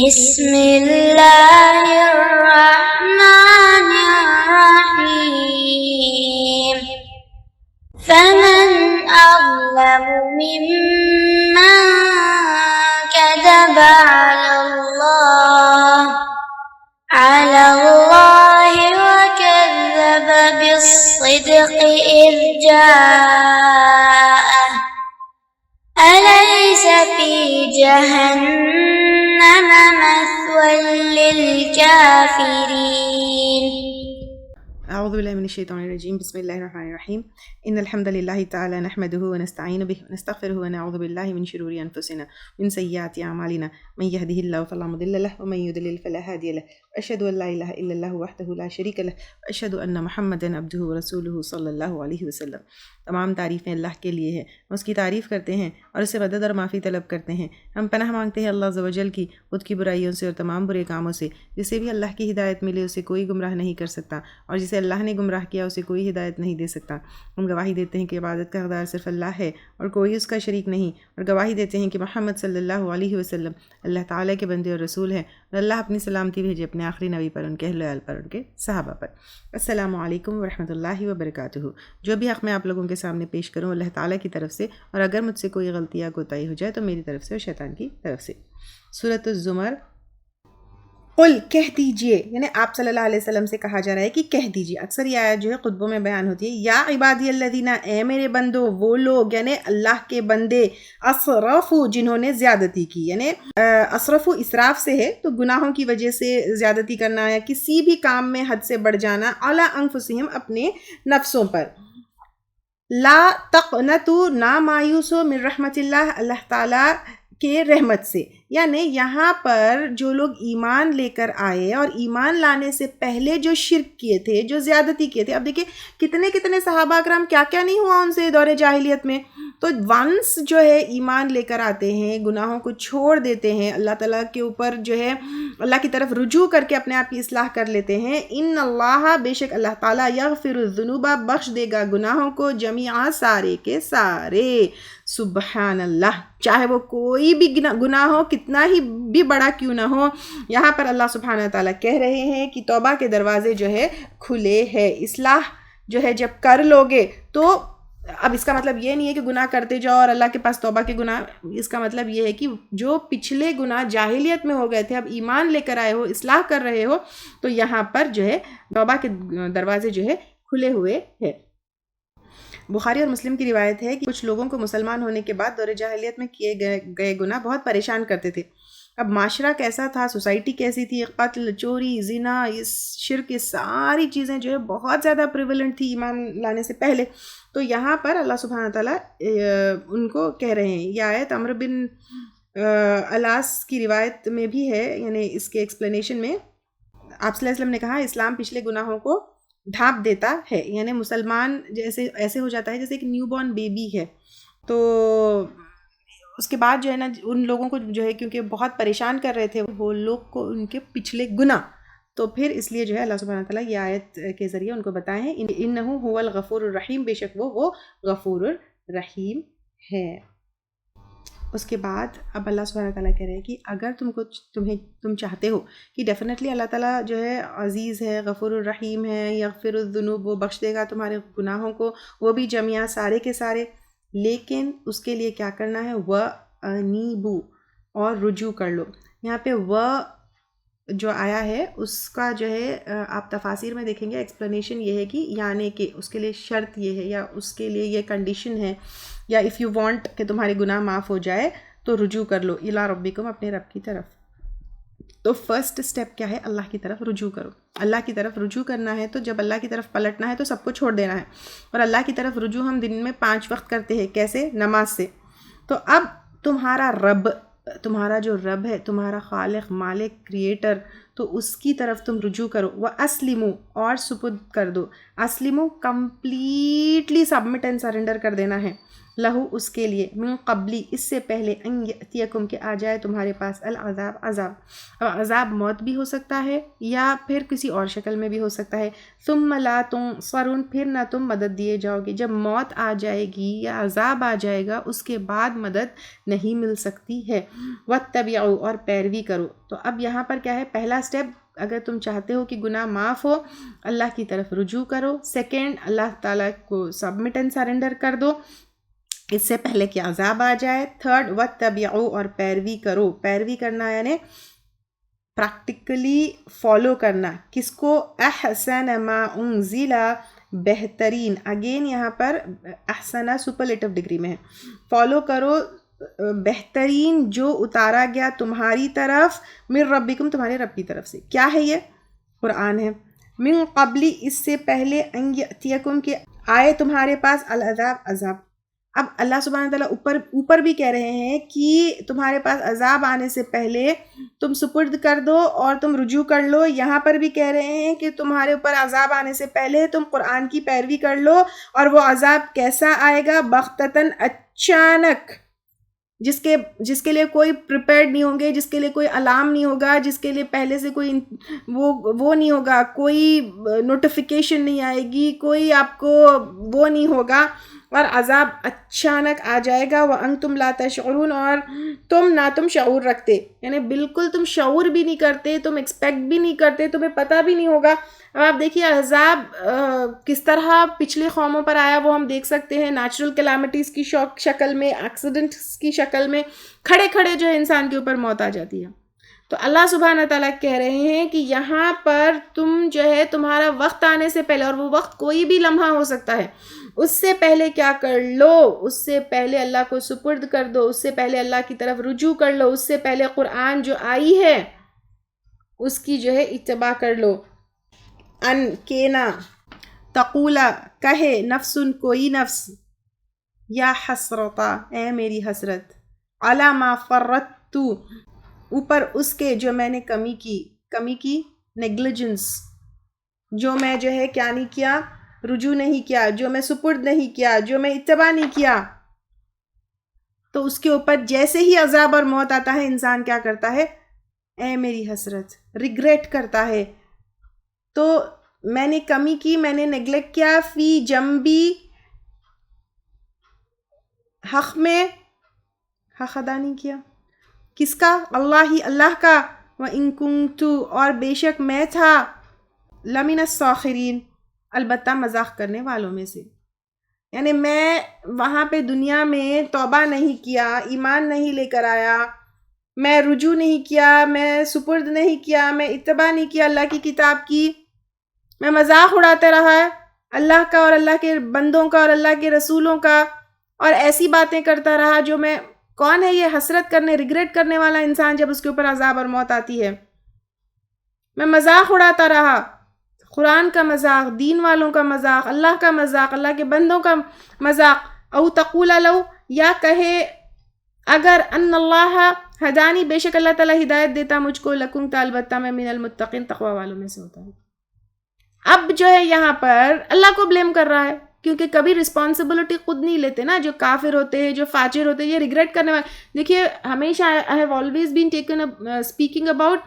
بسم اللہ الرحمن الرحیم فمن أظلم ممن كذب على الله وكذب بالصدق إذ جاءه أليس في جهنم مثوى للكافرين. اعوذ باللہ من الشیطان الرجیم. بسم اللہ الرحمن الرحیم. ان الحمد للہ تعالی نحمده ونستعین به ونستغفره ونعوذ باللہ من شرور انفسنا ومن سیئات اعمالنا من يهده الله فلا مضل له ومن يضلل فلا هادي له واشهد ان لا الہ الا اللہ وحدہ لا شریک له واشهد ان محمدا عبدہ ورسولہ صلی اللہ علیہ وسلم. تمام تعریفیں اللہ کے لیے ہیں، ہم اس کی تعریف کرتے ہیں اور اسے مدد اور معافی طلب کرتے ہیں. ہم پناہ مانگتے ہیں اللہ عز و جل کی خود کی برائیوں سے اور تمام برے کاموں سے. جسے بھی اللہ کی ہدایت ملے اسے کوئی گمراہ نہیں کر سکتا، اور جسے اللہ نے گمراہ کیا اسے کوئی ہدایت نہیں دے سکتا. ہم گواہی دیتے ہیں کہ عبادت کا حقدار صرف اللہ ہے اور کوئی اس کا شریک نہیں، اور گواہی دیتے ہیں کہ محمد صلی اللہ علیہ وسلم اللہ تعالیٰ کے بندے اور رسول ہیں، اور اللہ اپنی سلامتی بھیجے اپنے آخری نبی پر، ان کے اہل و عیال پر، ان کے صحابہ پر. السلام علیکم ورحمۃ اللہ وبرکاتہ. جو بھی حق میں آپ لوگوں کے سامنے پیش کروں اللہ تعالیٰ کی طرف سے، اور اگر مجھ سے کوئی غلطی یا کوتاہی ہو جائے تو میری طرف سے اور شیطان کی طرف سے. سورۃ الزمر. قل کہہ دیجئے، یعنی آپ صلی اللہ علیہ وسلم سے کہا جا رہا ہے کہ کہہ دیجئے. اکثر یہ آیت جو ہے خطبوں میں بیان ہوتی ہے. یا عبادی الذین، اے میرے بندو، وہ لوگ یعنی اللہ کے بندے، اسرفوا جنہوں نے زیادتی کی، یعنی اسرفوا اسراف سے ہے تو گناہوں کی وجہ سے زیادتی کرنا یا کسی بھی کام میں حد سے بڑھ جانا، علی انفسہم اپنے نفسوں پر. لا تقنطوا، نہ مایوس ہو، من رحمت اللہ، اللہ تعالیٰ کے رحمت سے. یعنی یہاں پر جو لوگ ایمان لے کر آئے اور ایمان لانے سے پہلے جو شرک کیے تھے، جو زیادتی کیے تھے، اب دیکھیں کتنے صحابہ اکرام کیا کیا نہیں ہوا ان سے دور جاہلیت میں. تو ونس جو ہے ایمان لے کر آتے ہیں، گناہوں کو چھوڑ دیتے ہیں، اللہ تعالیٰ کے اوپر جو ہے اللہ کی طرف رجوع کر کے اپنے آپ کی اصلاح کر لیتے ہیں. ان اللہ، بے شک اللہ تعالیٰ، یغفر الذنوب، بخش دے گا گناہوں کو، جمیعا، سارے کے سارے. سبحان اللہ، چاہے وہ کوئی بھی گناہ ہو، کتنا ہی بھی بڑا کیوں نہ ہو. یہاں پر اللہ سبحانہ تعالیٰ کہہ رہے ہیں کہ توبہ کے دروازے جو ہے کھلے ہیں. اصلاح جو ہے جب کر لوگے تو اب اس کا مطلب یہ نہیں ہے کہ گناہ کرتے جاؤ اور اللہ کے پاس توبہ کے گناہ. اس کا مطلب یہ ہے کہ جو پچھلے گناہ جاہلیت میں ہو گئے تھے، اب ایمان لے کر آئے ہو، اصلاح کر رہے ہو، تو یہاں پر جو ہے توبہ کے دروازے جو ہے کھلے ہوئے ہیں. بخاری اور مسلم کی روایت ہے کہ کچھ لوگوں کو مسلمان ہونے کے بعد دور جاہلیت میں کیے گئے گناہ بہت پریشان کرتے تھے. اب معاشرہ کیسا تھا، سوسائٹی کیسی تھی، قتل، چوری، زنا، اس شرک، یہ ساری چیزیں جو ہے بہت زیادہ پریولنٹ تھی ایمان لانے سے پہلے. تو یہاں پر اللہ سبحانہ تعالیٰ ان کو کہہ رہے ہیں. یہ آیت عمرو بن الاس کی روایت میں بھی ہے، یعنی اس کے ایکسپلینیشن میں آپ صلی اللہ علیہ وسلم نے کہا اسلام پچھلے گناہوں کو ڈھانپ دیتا ہے. یعنی مسلمان جیسے ایسے ہو جاتا ہے جیسے ایک نیو بورن بیبی ہے. تو اس کے بعد جو ہے نا ان لوگوں کو جو ہے کیونکہ بہت پریشان کر رہے تھے وہ لوگ کو ان کے پچھلے گناہ، تو پھر اس لیے جو ہے اللہ سبحانہ تعالیٰ یہ آیت کے ذریعے ان کو بتائے ہیں انہ هو الغفور الرحیم، بے شک وہ غفور الرحیم ہے. اس کے بعد اب اللہ سبحانہ تعالیٰ کہہ رہے ہیں کہ اگر تم چاہتے ہو کہ ڈیفینیٹلی اللہ تعالیٰ جو ہے عزیز ہے، غفور الرحیم ہے، یغفر الذنوب، وہ بخش دے گا تمہارے گناہوں کو، وہ بھی جميعا، سارے کے سارے. لیکن اس کے لیے کیا کرنا ہے، وَأَنِيبُوا، اور رجوع کر لو. یہاں پہ جو آیا ہے اس کا جو ہے آپ تفاسیر میں دیکھیں گے ایکسپلینیشن یہ ہے کہ یعنی کہ اس کے لیے شرط یہ ہے یا اس کے لیے یہ کنڈیشن ہے، یا اف یو وانٹ کہ تمہارے گناہ معاف ہو جائے تو رجوع کر لو الی ربکم، اپنے رب کی طرف. تو فرسٹ سٹیپ کیا ہے، اللہ کی طرف رجوع کرو. اللہ کی طرف رجوع کرنا ہے تو جب اللہ کی طرف پلٹنا ہے تو سب کو چھوڑ دینا ہے. اور اللہ کی طرف رجوع ہم دن میں 5 وقت کرتے ہیں. کیسے؟ نماز سے. تو اب تمہارا جو رب ہے، تمہارا خالق، مالک، کریٹر، تو اس کی طرف تم رجوع کرو. وَأَسْلِمُوا اور سپرد کر دو. اسلمو کمپلیٹلی سبمٹ اینڈ سرنڈر کر دینا ہے. لہو اس کے لیے. من قبلی اس سے پہلے ان یأتیکم کہ آ جائے تمہارے پاس العذاب عذاب. اب عذاب موت بھی ہو سکتا ہے یا پھر کسی اور شکل میں بھی ہو سکتا ہے. ثم لا تنصرون پھر نہ تم مدد دیے جاؤ گے. جب موت آ جائے گی یا عذاب آ جائے گا اس کے بعد مدد نہیں مل سکتی ہے. واتبعوا اور پیروی کرو. تو اب یہاں پر کیا ہے؟ پہلا سٹیپ، اگر تم چاہتے ہو کہ گناہ معاف ہو اللہ کی طرف رجوع کرو. سیکنڈ، اللہ تعالیٰ کو سبمٹ اینڈ سرنڈر کر دو اس سے پہلے کہ عذاب آ جائے. تھرڈ، واتبعوا اور پیروی کرو. پیروی کرنا یعنی پریکٹیکلی فالو کرنا. کس کو؟ احسن ما انزل بہترین. اگین یہاں پر احسن سپرلیٹو ڈگری میں ہے. فالو کرو بہترین جو اتارا گیا تمہاری طرف من ربکم تمہارے رب کی طرف سے. کیا ہے یہ؟ قرآن ہے. من قبلی اس سے پہلے ان یأتیکم کہ آئے تمہارے پاس العذاب عذاب. اب اللہ سبحانہ تعالیٰ اوپر بھی کہہ رہے ہیں کہ تمہارے پاس عذاب آنے سے پہلے تم سپرد کر دو اور تم رجوع کر لو. یہاں پر بھی کہہ رہے ہیں کہ تمہارے اوپر عذاب آنے سے پہلے تم قرآن کی پیروی کر لو. اور وہ عذاب کیسا آئے گا؟ بغتتاً اچانک، جس کے لیے کوئی پریپیئرڈ نہیں ہوں گے، جس کے لیے کوئی الارم نہیں ہوگا، جس کے لیے پہلے سے کوئی وہ نہیں ہوگا، کوئی نوٹیفیکیشن نہیں آئے گی، کوئی آپ کو وہ نہیں ہوگا. اور عذاب اچانک آ جائے گا. وَأَنْتُمْ لَا تَشْعُرُونَ اور تم شعور رکھتے، یعنی بالکل تم شعور بھی نہیں کرتے، تم ایکسپیکٹ بھی نہیں کرتے، تمہیں پتہ بھی نہیں ہوگا. اب آپ دیکھیے عذاب کس طرح پچھلے قوموں پر آیا وہ ہم دیکھ سکتے ہیں. نیچرل کلیمٹیز کی شکل میں، ایکسیڈنٹس کی شکل میں، کھڑے کھڑے جو ہے انسان کے اوپر موت آ جاتی ہے. تو اللہ سبحانہ تعالیٰ کہہ رہے ہیں کہ یہاں پر تم جو ہے تمہارا وقت آنے سے پہلے، اور وہ وقت کوئی بھی لمحہ ہو سکتا ہے، اس سے پہلے کیا کر لو؟ اس سے پہلے اللہ کو سپرد کر دو. اس سے پہلے اللہ کی طرف رجوع کر لو. اس سے پہلے قرآن جو آئی ہے اس کی جو ہے اتباع کر لو. ان کینا تقولا کہے نفس کوئی نفس یا حسرتا اے میری حسرت علی ما فرطت اوپر اس کے جو میں نے کمی کی نیگلیجنس، جو میں جو ہے کیا نہیں کیا، رجوع نہیں کیا، جو میں سپرد نہیں کیا، جو میں اتباع نہیں کیا. تو اس کے اوپر جیسے ہی عذاب اور موت آتا ہے انسان کیا کرتا ہے؟ اے میری حسرت، ریگریٹ کرتا ہے. تو میں نے کمی کی، میں نے نیگلیکٹ کیا، فی جنبی حق میں حق ادا نہیں کیا. کس کا؟ اللہ کا. وَإِن كُنتُ اور بے شک میں تھا، لَمِنَ السَّاخِرِينَ البتہ مذاق کرنے والوں میں سے. یعنی میں وہاں پہ دنیا میں توبہ نہیں کیا، ایمان نہیں لے کر آیا، میں رجوع نہیں کیا، میں سپرد نہیں کیا، میں اتباع نہیں کیا اللہ کی کتاب کی. میں مذاق اڑاتا رہا اللہ کا اور اللہ کے بندوں کا اور اللہ کے رسولوں کا، اور ایسی باتیں کرتا رہا جو میں، کون ہے یہ حسرت کرنے، ریگریٹ کرنے والا انسان جب اس کے اوپر عذاب اور موت آتی ہے؟ میں مذاق اڑاتا رہا، قرآن کا مذاق، دین والوں کا مذاق، اللہ کا مذاق، اللہ کے بندوں کا مذاق. او تقول لو یا کہے اگر ان اللہ ہدانی بے شک اللہ تعالیٰ ہدایت دیتا مجھ کو، لکنت البتہ میں من المتقین تقوی والوں میں سے ہوتا ہوں. اب جو ہے یہاں پر اللہ کو بلیم کر رہا ہے کیونکہ کبھی رسپانسبلٹی خود نہیں لیتے نا. جو کافر ہوتے ہیں، جو فاجر ہوتے ہیں، یہ ریگریٹ کرنے والے. دیکھیے ہمیشہ I have always been speaking about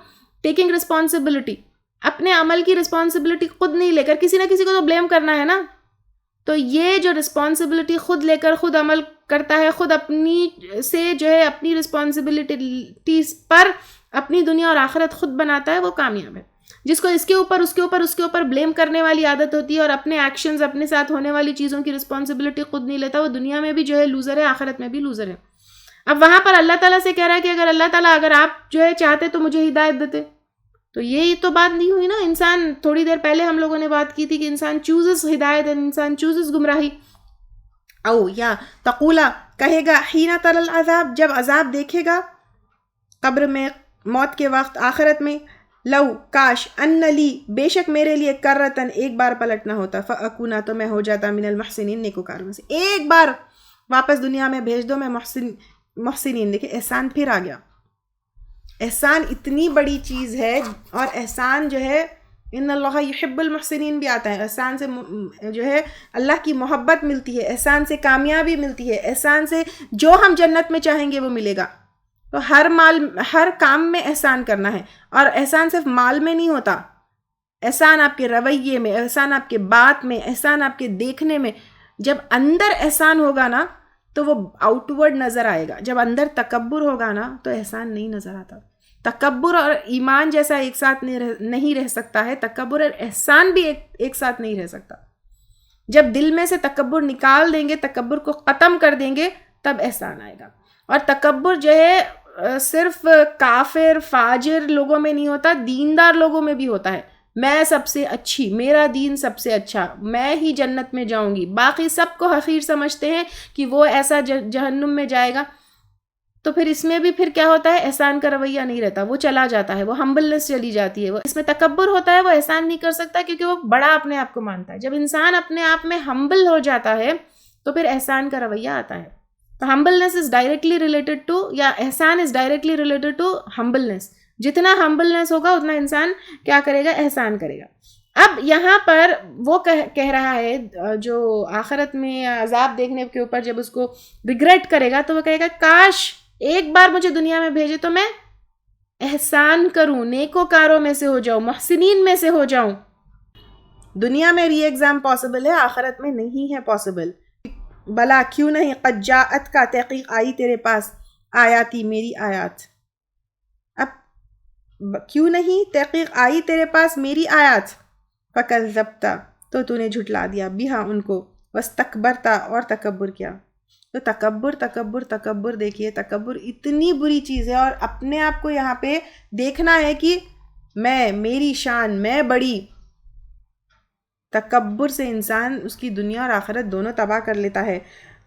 taking responsibility. اپنے عمل کی رسپانسبلٹی خود نہیں لے کر کسی نہ کسی کو تو بلیم کرنا ہے نا. تو یہ جو رسپانسبلٹی خود لے کر خود عمل کرتا ہے، خود اپنی سے جو ہے اپنی رسپانسبلٹیز پر اپنی دنیا اور آخرت خود بناتا ہے، وہ کامیاب ہے. جس کو اس کے اوپر بلیم کرنے والی عادت ہوتی ہے اور اپنے ایکشنز، اپنے ساتھ ہونے والی چیزوں کی رسپانسبلٹی خود نہیں لیتا، وہ دنیا میں بھی جو ہے لوزر ہے، آخرت میں بھی لوزر ہے. اب وہاں پر اللہ تعالیٰ سے کہہ رہا ہے کہ اگر اللہ تعالیٰ اگر آپ جو ہے چاہتے تو مجھے ہدایت دیتے. تو یہی تو بات نہیں ہوئی نا. انسان، تھوڑی دیر پہلے ہم لوگوں نے بات کی تھی کہ انسان چوزز ہدایت، انسان چوزز گمراہی. او یا تقولا کہے گا حین تر العذاب جب عذاب دیکھے گا، قبر میں، موت کے وقت، آخرت میں، لو کاش ان لی بے شک میرے لیے کرتن ایک بار پلٹنا ہوتا، فاکونا تو میں ہو جاتا من المحسنین نیکوکاروں میں سے. ایک بار واپس دنیا میں بھیج دو، میں محسنین. دیکھیں احسان پھر آ گیا. احسان اتنی بڑی چیز ہے، اور احسان جو ہے ان اللہ یحب المحسنین بھی آتا ہے. احسان سے جو ہے اللہ کی محبت ملتی ہے، احسان سے کامیابی ملتی ہے، احسان سے جو ہم جنت میں چاہیں گے وہ ملے گا. تو ہر کام میں احسان کرنا ہے، اور احسان صرف مال میں نہیں ہوتا، احسان آپ کے رویے میں، احسان آپ کے بات میں، احسان آپ کے دیکھنے میں. جب اندر احسان ہوگا نا تو وہ آؤٹ ورڈ نظر آئے گا. جب اندر تکبر ہوگا نا تو احسان نہیں نظر آتا. تکبر اور ایمان جیسا ایک ساتھ نہیں رہ سکتا ہے، تکبر اور احسان بھی ایک ساتھ نہیں رہ سکتا. جب دل میں سے تکبر نکال دیں گے، تکبر کو ختم کر دیں گے، تب احسان آئے گا. اور تکبر جو ہے صرف کافر فاجر لوگوں میں نہیں ہوتا، دیندار لوگوں میں بھی ہوتا ہے. میں سب سے اچھی، میرا دین سب سے اچھا، میں ہی جنت میں جاؤں گی، باقی سب کو حقیر سمجھتے ہیں کہ وہ ایسا جہنم میں جائے گا. تو پھر اس میں بھی پھر کیا ہوتا ہے، احسان کا رویہ نہیں رہتا، وہ چلا جاتا ہے، وہ ہمبلنس چلی جاتی ہے. وہ اس میں تکبر ہوتا ہے، وہ احسان نہیں کر سکتا کیونکہ وہ بڑا اپنے آپ کو مانتا ہے. جب انسان اپنے آپ میں ہمبل ہو جاتا ہے تو پھر احسان کا رویہ آتا ہے. تو humbleness is directly related to, یا احسان is directly related to humbleness. جتنا ہمبلنس ہوگا اتنا انسان کیا کرے گا، احسان کرے گا. اب یہاں پر وہ کہہ رہا ہے جو آخرت میں عذاب دیکھنے کے اوپر جب اس کو ریگریٹ کرے گا تو وہ کہے گا کاش ایک بار مجھے دنیا میں بھیجے تو میں احسان کروں، نیکوکاروں میں سے ہو جاؤں، محسنین میں سے ہو جاؤں. دنیا میں ری ایگزام پاسبل ہے، آخرت میں نہیں ہے پاسبل. بلا کیوں نہیں، قد جاءت کا تحقیق آئی تیرے پاس، آیاتی میری آیات. اب کیوں نہیں تحقیق آئی تیرے پاس میری آیات، فکذبتا تو تو نے جھٹلا دیا، بیہا ان کو، واستکبرتا اور تکبر کیا. تو تکبر دیکھیے، تکبر اتنی بری چیز ہے. اور اپنے آپ کو یہاں پہ دیکھنا ہے کہ میں، میری شان، میں بڑی. تکبر سے انسان اس کی دنیا اور آخرت دونوں تباہ کر لیتا ہے.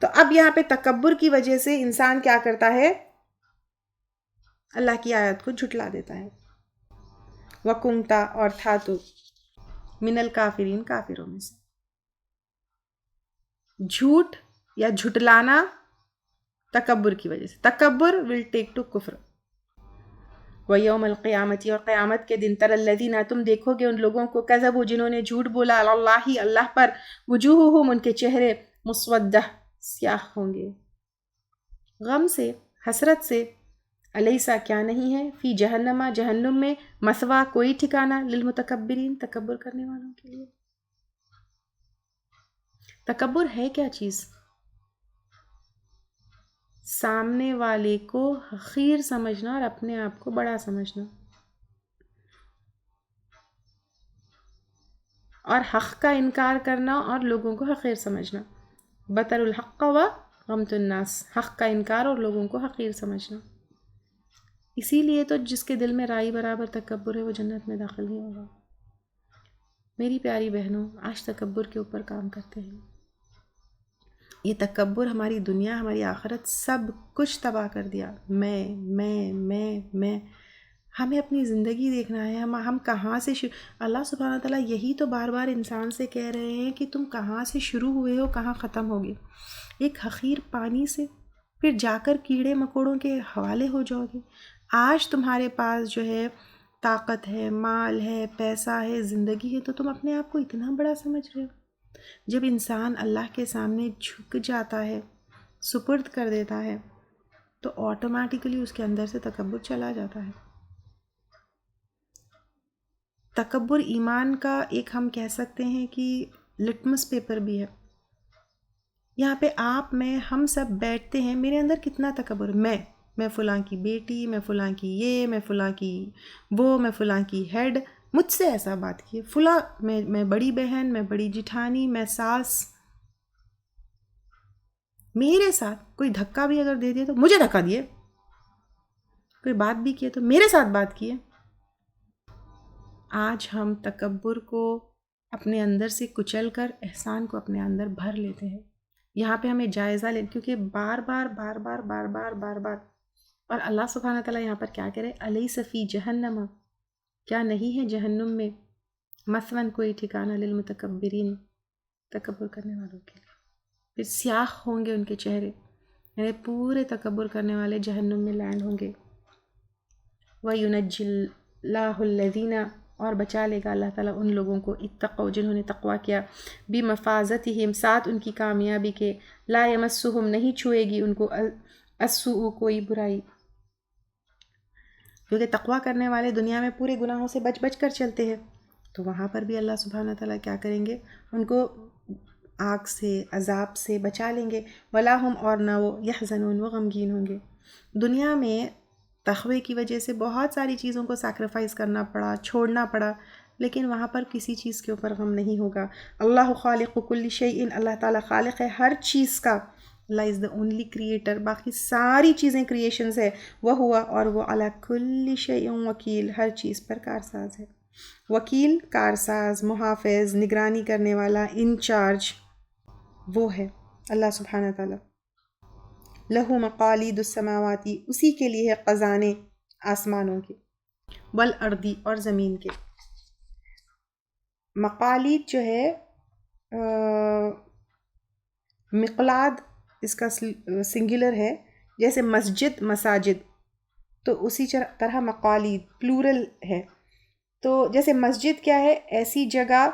تو اب یہاں پہ تکبر کی وجہ سے انسان کیا کرتا ہے، اللہ کی آیت کو جھٹلا دیتا ہے. وَكُنْتَ اور تھا تو، من الکافرین کافروں میں سے. جھوٹ یا جھٹلانا تکبر کی وجہ سے، تکبر will take to کفر. وَيَوْمَ الْقِيَامَةِ اور قیامت کے دن، تَرَى الَّذِينَ تم دیکھو گے ان لوگوں کو، کذبوا جنہوں نے جھوٹ بولا، علی اللہ اللہ پر، وجوہہم ان کے چہرے، مسودہ سیاہ ہوں گے، غم سے، حسرت سے. الیسا کیا نہیں ہے، فی جہنم جہنم میں، مثوا کوئی ٹھکانہ، للمتکبرین تکبر کرنے والوں کے لیے. تکبر ہے کیا چیز؟ سامنے والے کو حقیر سمجھنا اور اپنے آپ کو بڑا سمجھنا، اور حق کا انکار کرنا اور لوگوں کو حقیر سمجھنا. بطر الحق و غمت الناس، حق کا انکار اور لوگوں کو حقیر سمجھنا. اسی لیے تو جس کے دل میں رائی برابر تکبر ہے وہ جنت میں داخل نہیں ہوگا. میری پیاری بہنوں، آج تکبر کے اوپر کام کرتے ہیں. یہ تکبر ہماری دنیا، ہماری آخرت سب کچھ تباہ کر دیا. میں ہمیں اپنی زندگی دیکھنا ہے، ہم کہاں سے اللہ سبحانہ تعالیٰ یہی تو بار بار انسان سے کہہ رہے ہیں کہ تم کہاں سے شروع ہوئے ہو، کہاں ختم ہوگے. ایک حقیر پانی سے پھر جا کر کیڑے مکوڑوں کے حوالے ہو جاؤ گے. آج تمہارے پاس جو ہے طاقت ہے، مال ہے، پیسہ ہے، زندگی ہے، تو تم اپنے آپ کو اتنا بڑا سمجھ رہے ہو. جب انسان اللہ کے سامنے جھک جاتا ہے، سپرد کر دیتا ہے، تو آٹومیٹیکلی اس کے اندر سے تکبر چلا جاتا ہے. تکبر ایمان کا ایک ہم کہہ سکتے ہیں کہ لٹمس پیپر بھی ہے. یہاں پہ آپ، میں، ہم سب بیٹھتے ہیں، میرے اندر کتنا تکبر، میں فلاں کی بیٹی، میں فلاں کی یہ، میں فلاں کی وہ، میں فلاں کی ہیڈ، مجھ سے ایسا بات کیے فلاں، میں بڑی بہن، میں بڑی جٹھانی، میں ساس. میرے ساتھ کوئی دھکا بھی اگر دے دیا تو مجھے دھکا دیے، کوئی بات بھی کیے تو میرے ساتھ بات کیے. آج ہم تکبر کو اپنے اندر سے کچل کر احسان کو اپنے اندر بھر لیتے ہیں. یہاں پہ ہمیں جائزہ لیں، کیونکہ بار بار اور اللہ سبحانہ تعالیٰ یہاں پر کیا کہہ رہے، الیس فی جہنم، کیا نہیں ہے جہنم میں، مثواً کوئی ٹھکانہ، للمتکبرین تکبر کرنے والوں کے لیے. پھر سیاہ ہوں گے ان کے چہرے، یعنی پورے تکبر کرنے والے جہنم میں لینڈ ہوں گے. وَيُنَجِّي اللَّهُ الَّذِينَ اور بچا لے گا اللہ تعالیٰ ان لوگوں کو اتقوا جنہوں نے تقویٰ کیا، بِمَفَازَتِهِمْ ساتھ ان کی کامیابی کے، لا یمسہم نہیں چھوئے گی ان کو السوء کوئی برائی، کیونکہ تقویٰ کرنے والے دنیا میں پورے گناہوں سے بچ بچ کر چلتے ہیں، تو وہاں پر بھی اللہ سبحانہ تعالیٰ کیا کریں گے، ان کو آگ سے عذاب سے بچا لیں گے، ولا ہم اور نہ وہ یحزنون وہ غمگین ہوں گے۔ دنیا میں تقوی کی وجہ سے بہت ساری چیزوں کو سیکریفائز کرنا پڑا، چھوڑنا پڑا، لیکن وہاں پر کسی چیز کے اوپر غم نہیں ہوگا۔ اللہ خالق کل شیء، اللہ تعالیٰ خالق ہے ہر چیز کا، اللہ از دا اونلی کریٹر، باقی ساری چیزیں کریشنز ہے، وہ ہوا اور وہ علی کل شیء وکیل، ہر چیز پر کارساز ہے۔ وکیل کارساز، محافظ، نگرانی کرنے والا، انچارج، وہ ہے اللہ سبحانہ تعالیٰ۔ لہو مقالید السماواتی، اسی کے لیے ہے خزانے آسمانوں کے، والارضی اور زمین کے۔ مقالید جو ہے مقلاد اس کا سنگولر ہے، جیسے مسجد مساجد، تو اسی طرح مقالید پلورل ہے۔ تو جیسے مسجد کیا ہے، ایسی جگہ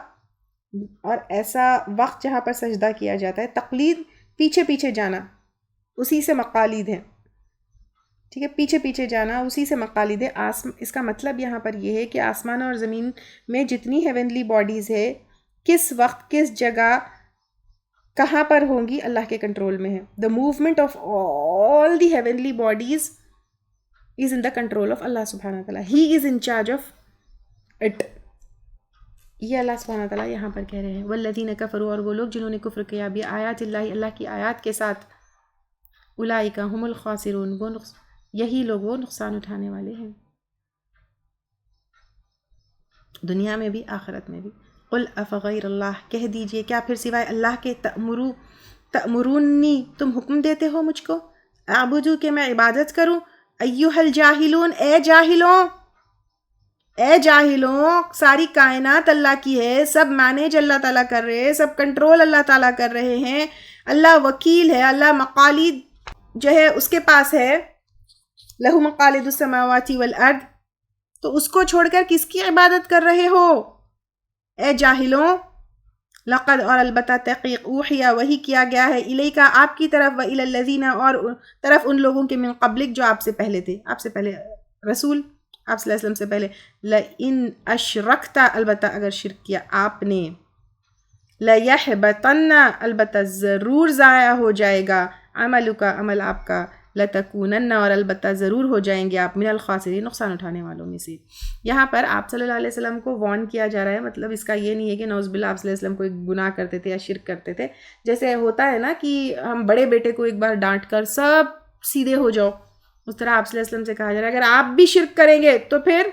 اور ایسا وقت جہاں پر سجدہ کیا جاتا ہے، تقلید پیچھے پیچھے جانا اسی سے مقالید ہے، ٹھیک ہے، پیچھے پیچھے جانا اسی سے مقالید ہے۔ اس کا مطلب یہاں پر یہ ہے کہ آسمان اور زمین میں جتنی ہیونلی باڈیز ہے، کس وقت کس جگہ کہاں پر ہوں گی، اللہ کے کنٹرول میں ہے۔ The movement of all the heavenly bodies is in the control of Allah سبحانہ تعالیٰ، he is in charge of it. یہ اللہ سبحانہ تعالیٰ یہاں پر کہہ رہے ہیں، والذین کفروا، اور وہ لوگ جنہوں نے کفر کیا، بآیات اللہ، اللہ کی آیات کے ساتھ، اولئک هم الخاسرون، یہی لوگ وہ نقصان اٹھانے والے ہیں، دنیا میں بھی آخرت میں بھی۔ قل افغیر اللہ، کہہ دیجئے کیا پھر سوائے اللہ کے، تأمرونی، تم حکم دیتے ہو مجھ کو، اعبدو کہ میں عبادت کروں، ایھا الجاہلون، اے جاہلوں، ساری کائنات اللہ کی ہے، سب مینیج اللہ تعالیٰ کر رہے ہیں، سب کنٹرول اللہ تعالیٰ کر رہے ہیں، اللہ وکیل ہے، اللہ مقالید جو ہے اس کے پاس ہے، لہو مقالید السماوات والارض، تو اس کو چھوڑ کر کس کی عبادت کر رہے ہو اے جاہلوں؟ لقد، اور البتہ تحقیق، اوحیا وحی کیا گیا ہے، الیکا آپ کی طرف، و الی الذین اور طرف ان لوگوں کے، من قبلک جو آپ سے پہلے تھے، آپ سے پہلے رسول، آپ صلی اللہ علیہ وسلم سے پہلے، لئن اشرکتا، البتہ اگر شرک کیا آپ نے، لیحبطن، البتہ ضرور ضائع ہو جائے گا، عملک، عمل آپ کا، لتکونن، اور البتہ ضرور ہو جائیں گے آپ، من الخاسرین، نقصان اٹھانے والوں میں سے۔ یہاں پر آپ صلی اللہ علیہ وسلم کو وارن کیا جا رہا ہے، مطلب اس کا یہ نہیں ہے کہ نعوذ باللہ آپ صلی اللہ علیہ وسلم کوئی گناہ کرتے تھے یا شرک کرتے تھے، جیسے ہوتا ہے نا کہ ہم بڑے بیٹے کو ایک بار ڈانٹ کر سب سیدھے ہو جاؤ، اس طرح آپ صلی اللہ علیہ وسلم سے کہا جا رہا ہے اگر آپ بھی شرک کریں گے تو پھر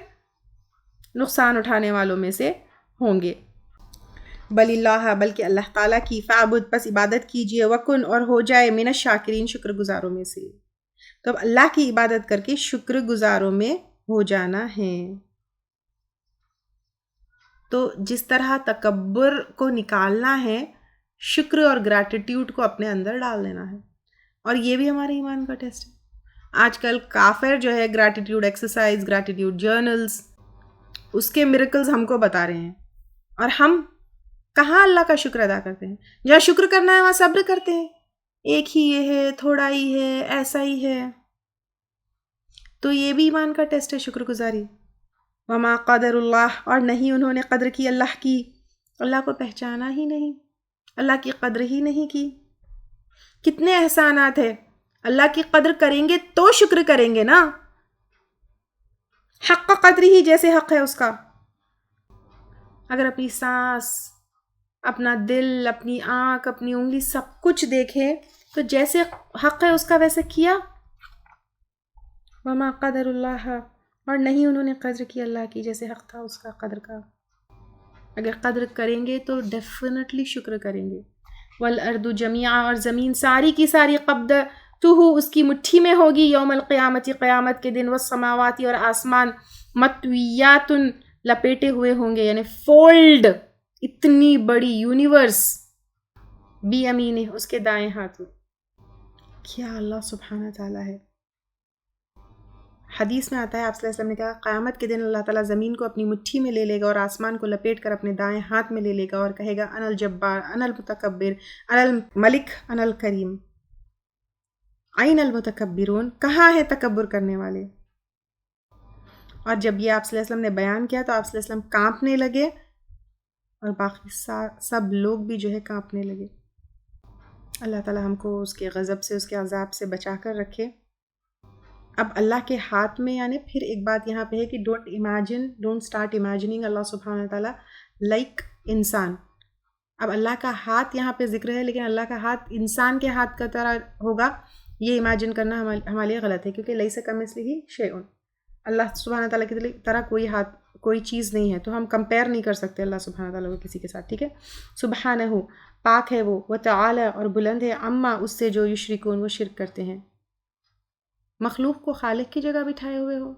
نقصان اٹھانے والوں میں سے ہوں گے۔ بل اللہ، بلکہ اللہ تعالیٰ کی، فعبد، پس عبادت کیجئے، وکن، اور ہو جائے، من الشاکرین، شکر گزاروں میں سے۔ تو اب اللہ کی عبادت کر کے شکر گزاروں میں ہو جانا ہے۔ تو جس طرح تکبر کو نکالنا ہے، شکر اور گریٹیٹیوڈ کو اپنے اندر ڈال دینا ہے، اور یہ بھی ہمارے ایمان کا ٹیسٹ ہے۔ آج کل کافر جو ہے گریٹیٹیوڈ ایکسرسائز، گریٹیٹیوڈ جرنلز، اس کے میریکلز ہم کو بتا رہے ہیں، اور ہم کہاں اللہ کا شکر ادا کرتے ہیں؟ جہاں شکر کرنا ہے وہاں صبر کرتے ہیں، ایک ہی یہ ہے، تھوڑا ہی ہے، ایسا ہی ہے۔ تو یہ بھی ایمان کا ٹیسٹ ہے، شکر گزاری۔ وما قدر اللہ، اور نہیں انہوں نے قدر کی اللہ کی، اللہ کو پہچانا ہی نہیں، اللہ کی قدر ہی نہیں کی۔ کتنے احسانات ہیں، اللہ کی قدر کریں گے تو شکر کریں گے نا، حق قدر ہی جیسے حق ہے اس کا۔ اگر اپنی سانس، اپنا دل، اپنی آنکھ، اپنی انگلی، سب کچھ دیکھے تو جیسے حق ہے اس کا ویسے کیا۔ وما قدر اللہ، اور نہیں انہوں نے قدر کی اللہ کی جیسے حق تھا اس کا قدر کا۔ اگر قدر کریں گے تو ڈیفینیٹلی شکر کریں گے۔ والارض جمیعا، اور زمین ساری کی ساری، قبضتہ، اس کی مٹھی میں ہوگی، یوم القیامت، قیامت کے دن، والسماوات، اور آسمان، مطویات، لپیٹے ہوئے ہوں گے، یعنی فولڈ، اتنی بڑی یونیورس، بی امینہ، اس کے دائیں ہاتھوں۔ کیا اللہ سبحانہ تعالیٰ ہے، حدیث میں آتا ہے آپ صلی اللہ علیہ وسلم نے کہا قیامت کے دن اللہ تعالیٰ زمین کو اپنی مٹھی میں لے لے گا اور آسمان کو لپیٹ کر اپنے دائیں ہاتھ میں لے لے گا اور کہے گا انا الجبار انا المتکبر انا الملک انا الکریم این المتکبرون، کہاں ہے تکبر کرنے والے؟ اور جب یہ آپ صلی اللہ علیہ وسلم نے بیان کیا تو آپ صلی اللہ علیہ وسلم کانپنے لگے اور باقی سب لوگ بھی جو ہے کانپنے لگے۔ اللہ تعالیٰ ہم کو اس کے غضب سے، اس کے عذاب سے بچا کر رکھے۔ اب اللہ کے ہاتھ میں، یعنی پھر ایک بات یہاں پہ ہے کہ ڈونٹ اسٹارٹ امیجننگ اللہ سبحانہ تعالیٰ لائک انسان۔ اب اللہ کا ہاتھ یہاں پہ ذکر ہے، لیکن اللہ کا ہاتھ انسان کے ہاتھ کا طرح ہوگا، یہ امیجن کرنا ہمارے لیے غلط ہے، کیونکہ لیس کمثلہ شیء، اللہ سبحانہ تعالیٰ کی طرح کوئی چیز نہیں ہے، تو ہم کمپیئر نہیں کر سکتے اللہ سبحانہ تعالیٰ کو کسی کے ساتھ، ٹھیک ہے۔ سبحانہ، پاک ہے وہ، وتعالی، اور بلند ہے، اما، اس سے جو یشرکون، وہ شرک کرتے ہیں۔ مخلوق کو خالق کی جگہ بٹھائے ہوئے ہو،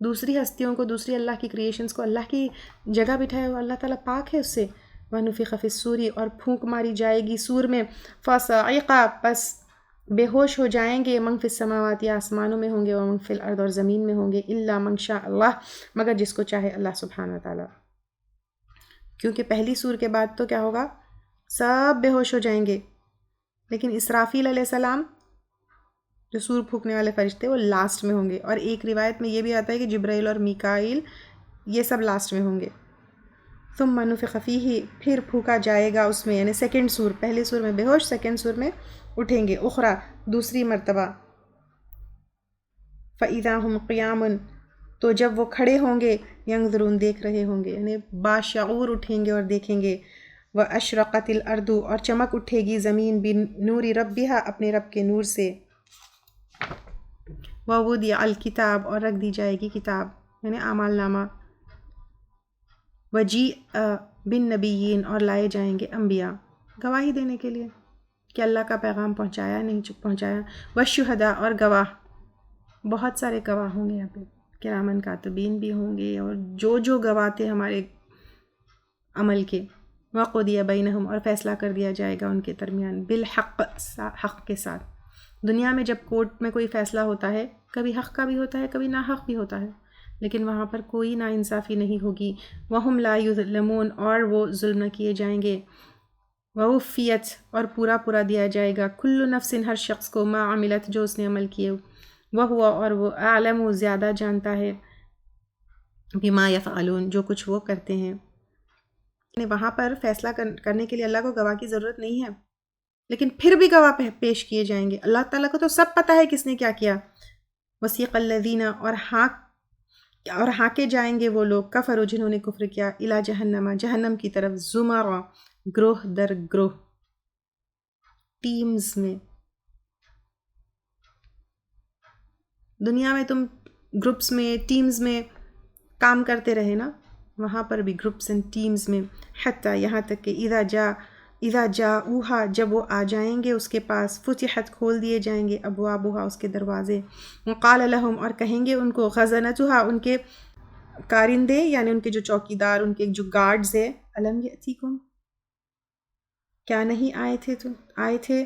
دوسری ہستیوں کو، دوسری اللہ کی کریشنز کو اللہ کی جگہ بٹھائے ہوئے، اللہ تعالیٰ پاک ہے اس سے۔ وَنُفِخَ فِي الصُّورِ، اور پھونک ماری جائے گی سور میں، فَصَعِقَ، پس بے ہوش ہو جائیں گے، من فی السماوات، یا آسمانوں میں ہوں گے، ومن فی الارض، اور زمین میں ہوں گے، الا من شاء اللہ، مگر جس کو چاہے اللہ سبحانہ تعالیٰ۔ کیونکہ پہلی سور کے بعد تو کیا ہوگا، سب بے ہوش ہو جائیں گے، لیکن اسرافیل علیہ السلام جو سور پھونکنے والے فرشتے وہ لاسٹ میں ہوں گے، اور ایک روایت میں یہ بھی آتا ہے کہ جبرائیل اور میکائیل یہ سب لاسٹ میں ہوں گے۔ ثم نفخ فیہ، پھر پھونکا جائے گا اس میں، یعنی سیکنڈ سور، پہلے سور میں بے ہوش، سیکنڈ سور میں اٹھیں گے، اخرى، دوسری مرتبہ، فاذا هم قیام، تو جب وہ کھڑے ہوں گے، ینظرون، دیکھ رہے ہوں گے، یعنی باشعور اٹھیں گے اور دیکھیں گے، واشرقت الارض، اور چمک اٹھے گی زمین، بنور ربها، اپنے رب کے نور سے، ووضع الکتاب، اور رکھ دی جائے گی کتاب، یعنی اعمال نامہ، وجیء بالنبیین، اور لائے جائیں گے انبیاء گواہی دینے کے لیے کہ اللہ کا پیغام پہنچایا نہیں پہنچایا، والشہداء، اور گواہ، بہت سارے گواہ ہوں گے یہاں پہ، کرامن کاتبین بھی ہوں گے، اور جو گواہ تھے ہمارے عمل کے، وقضی بینہم، اور فیصلہ کر دیا جائے گا ان کے درمیان، بالحق، حق کے ساتھ۔ دنیا میں جب کورٹ میں کوئی فیصلہ ہوتا ہے، کبھی حق کا بھی ہوتا ہے، کبھی ناحق بھی ہوتا ہے، لیکن وہاں پر کوئی ناانصافی نہیں ہوگی، وہم لا یظلمون، اور وہ ظلم نہ کیے جائیں گے، ووفیت، اور پورا دیا جائے گا، کل نفس، ہر شخص کو، ما عملت، جو اس نے عمل کیے، وہو، اور وہ، اعلم، زیادہ جانتا ہے، بما یفعلون، جو کچھ وہ کرتے ہیں۔ وہاں پر فیصلہ کرنے کے لیے اللہ کو گواہ کی ضرورت نہیں ہے، لیکن پھر بھی گواہ پیش کیے جائیں گے، اللہ تعالیٰ کو تو سب پتہ ہے کس نے کیا کیا۔ وسیق الذین، اور ہانکے جائیں گے وہ لوگ، کفروا، جنہوں نے کفر کیا، الی جہنم، جہنم کی طرف، زمرا، گروہ در گروہ، ٹیمز میں۔ دنیا میں تم گروپس میں، ٹیمز میں کام کرتے رہے نا، وہاں پر بھی گروپس اینڈ ٹیمز میں، حتی، یہاں تک کہ اذا جاؤہا، جب وہ آ جائیں گے اس کے پاس، فتحت، کھول دیے جائیں گے، ابوابہا، اس کے دروازے، وقال لہم، اور کہیں گے ان کو، خزنتہا، ان کے کارندے، یعنی ان کے جو چوکیدار، ان کے جو گارڈز ہیں، الم یأتیکم، کیا نہیں آئے تھے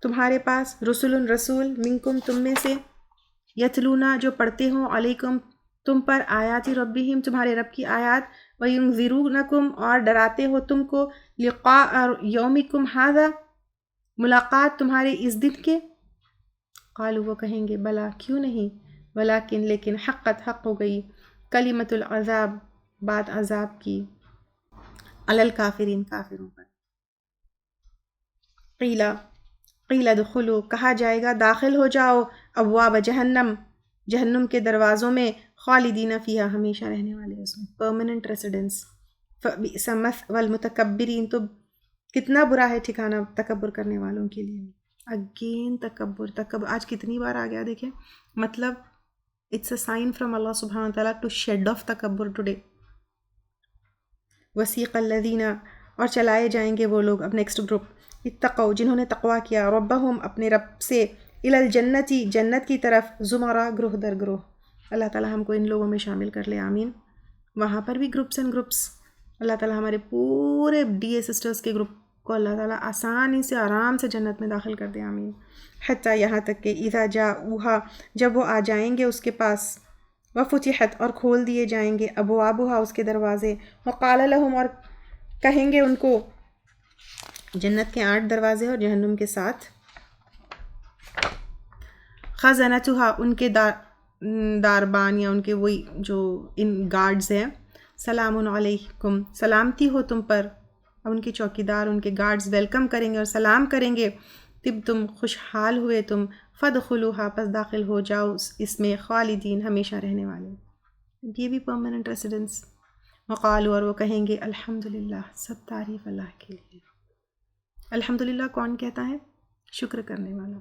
تمہارے پاس، رسول منکم، تم میں سے، یتلونا، جو پڑھتے ہوں، علیکم، تم پر، آیاتی ربہم، تمہارے رب کی آیات، وینذرونکم، اور ڈراتے ہو تم کو، لقاء یومکم ھذا، ملاقات تمہارے اس دن کے، قالوا، وہ کہیں گے، بلا، کیوں نہیں، ولیکن، لیکن، حقت، حق ہو گئی، کلمۃ العذاب، بات عذاب کی، علی الکافرین، کافروں پر۔ قیل ادخلوا، کہا جائے گا داخل ہو جاؤ، ابواب جہنم، جہنم کے دروازوں میں، خالدین فیہا، ہمیشہ رہنے والے اس میں، پرماننٹ ریسیڈنس، فبئس مثوی المتکبرین، تو کتنا برا ہے ٹھکانہ تکبر کرنے والوں کے لیے۔ اگین تکبر آج کتنی بار آ گیا، دیکھیں، مطلب اٹس اے سائن فرام اللہ سبحانہ تعالیٰ ٹو شیڈ آف تکبر ٹوڈے۔ وسیق الذین، اور چلائے جائیں گے وہ لوگ، اب نیکسٹ گروپ، اتقوا، جنہوں نے تقویٰ کیا، ربہم، اپنے رب سے، الی الجنت، جنت کی طرف، زمرہ، گروہ در گروہ۔ اللہ تعالیٰ ہم کو ان لوگوں میں شامل کر لے، آمین۔ وہاں پر بھی گروپس اینڈ گروپس، اللہ تعالیٰ ہمارے پورے ڈی اے سسٹرز کے گروپ کو اللہ تعالیٰ آسانی سے آرام سے جنت میں داخل کر دے، آمین۔ حتیٰ یہاں تک کہ اذا جاؤہا جب وہ آ جائیں گے اس کے پاس، وفتحت اور کھول دیے جائیں گے ابوابہا اس کے دروازے، وقال لہم اور کہیں گے ان کو، جنت کے 8 دروازے اور جہنم کے 7، خزنتہا ان کے داربان یا ان کے وہی جو ان گارڈز ہیں، سلام علیکم سلامتی ہو تم پر، اب ان کے چوکیدار ان کے گارڈز ویلکم کریں گے اور سلام کریں گے، طب تم خوشحال ہوئے تم، فادخلوہا پس داخل ہو جاؤ اس میں، خالدین ہمیشہ رہنے والے، یہ بھی پرماننٹ ریسیڈنس۔ وقالوا اور وہ کہیں گے الحمدللہ سب تعریف اللہ کے لیے۔ الحمدللہ کون کہتا ہے؟ شکر کرنے والا،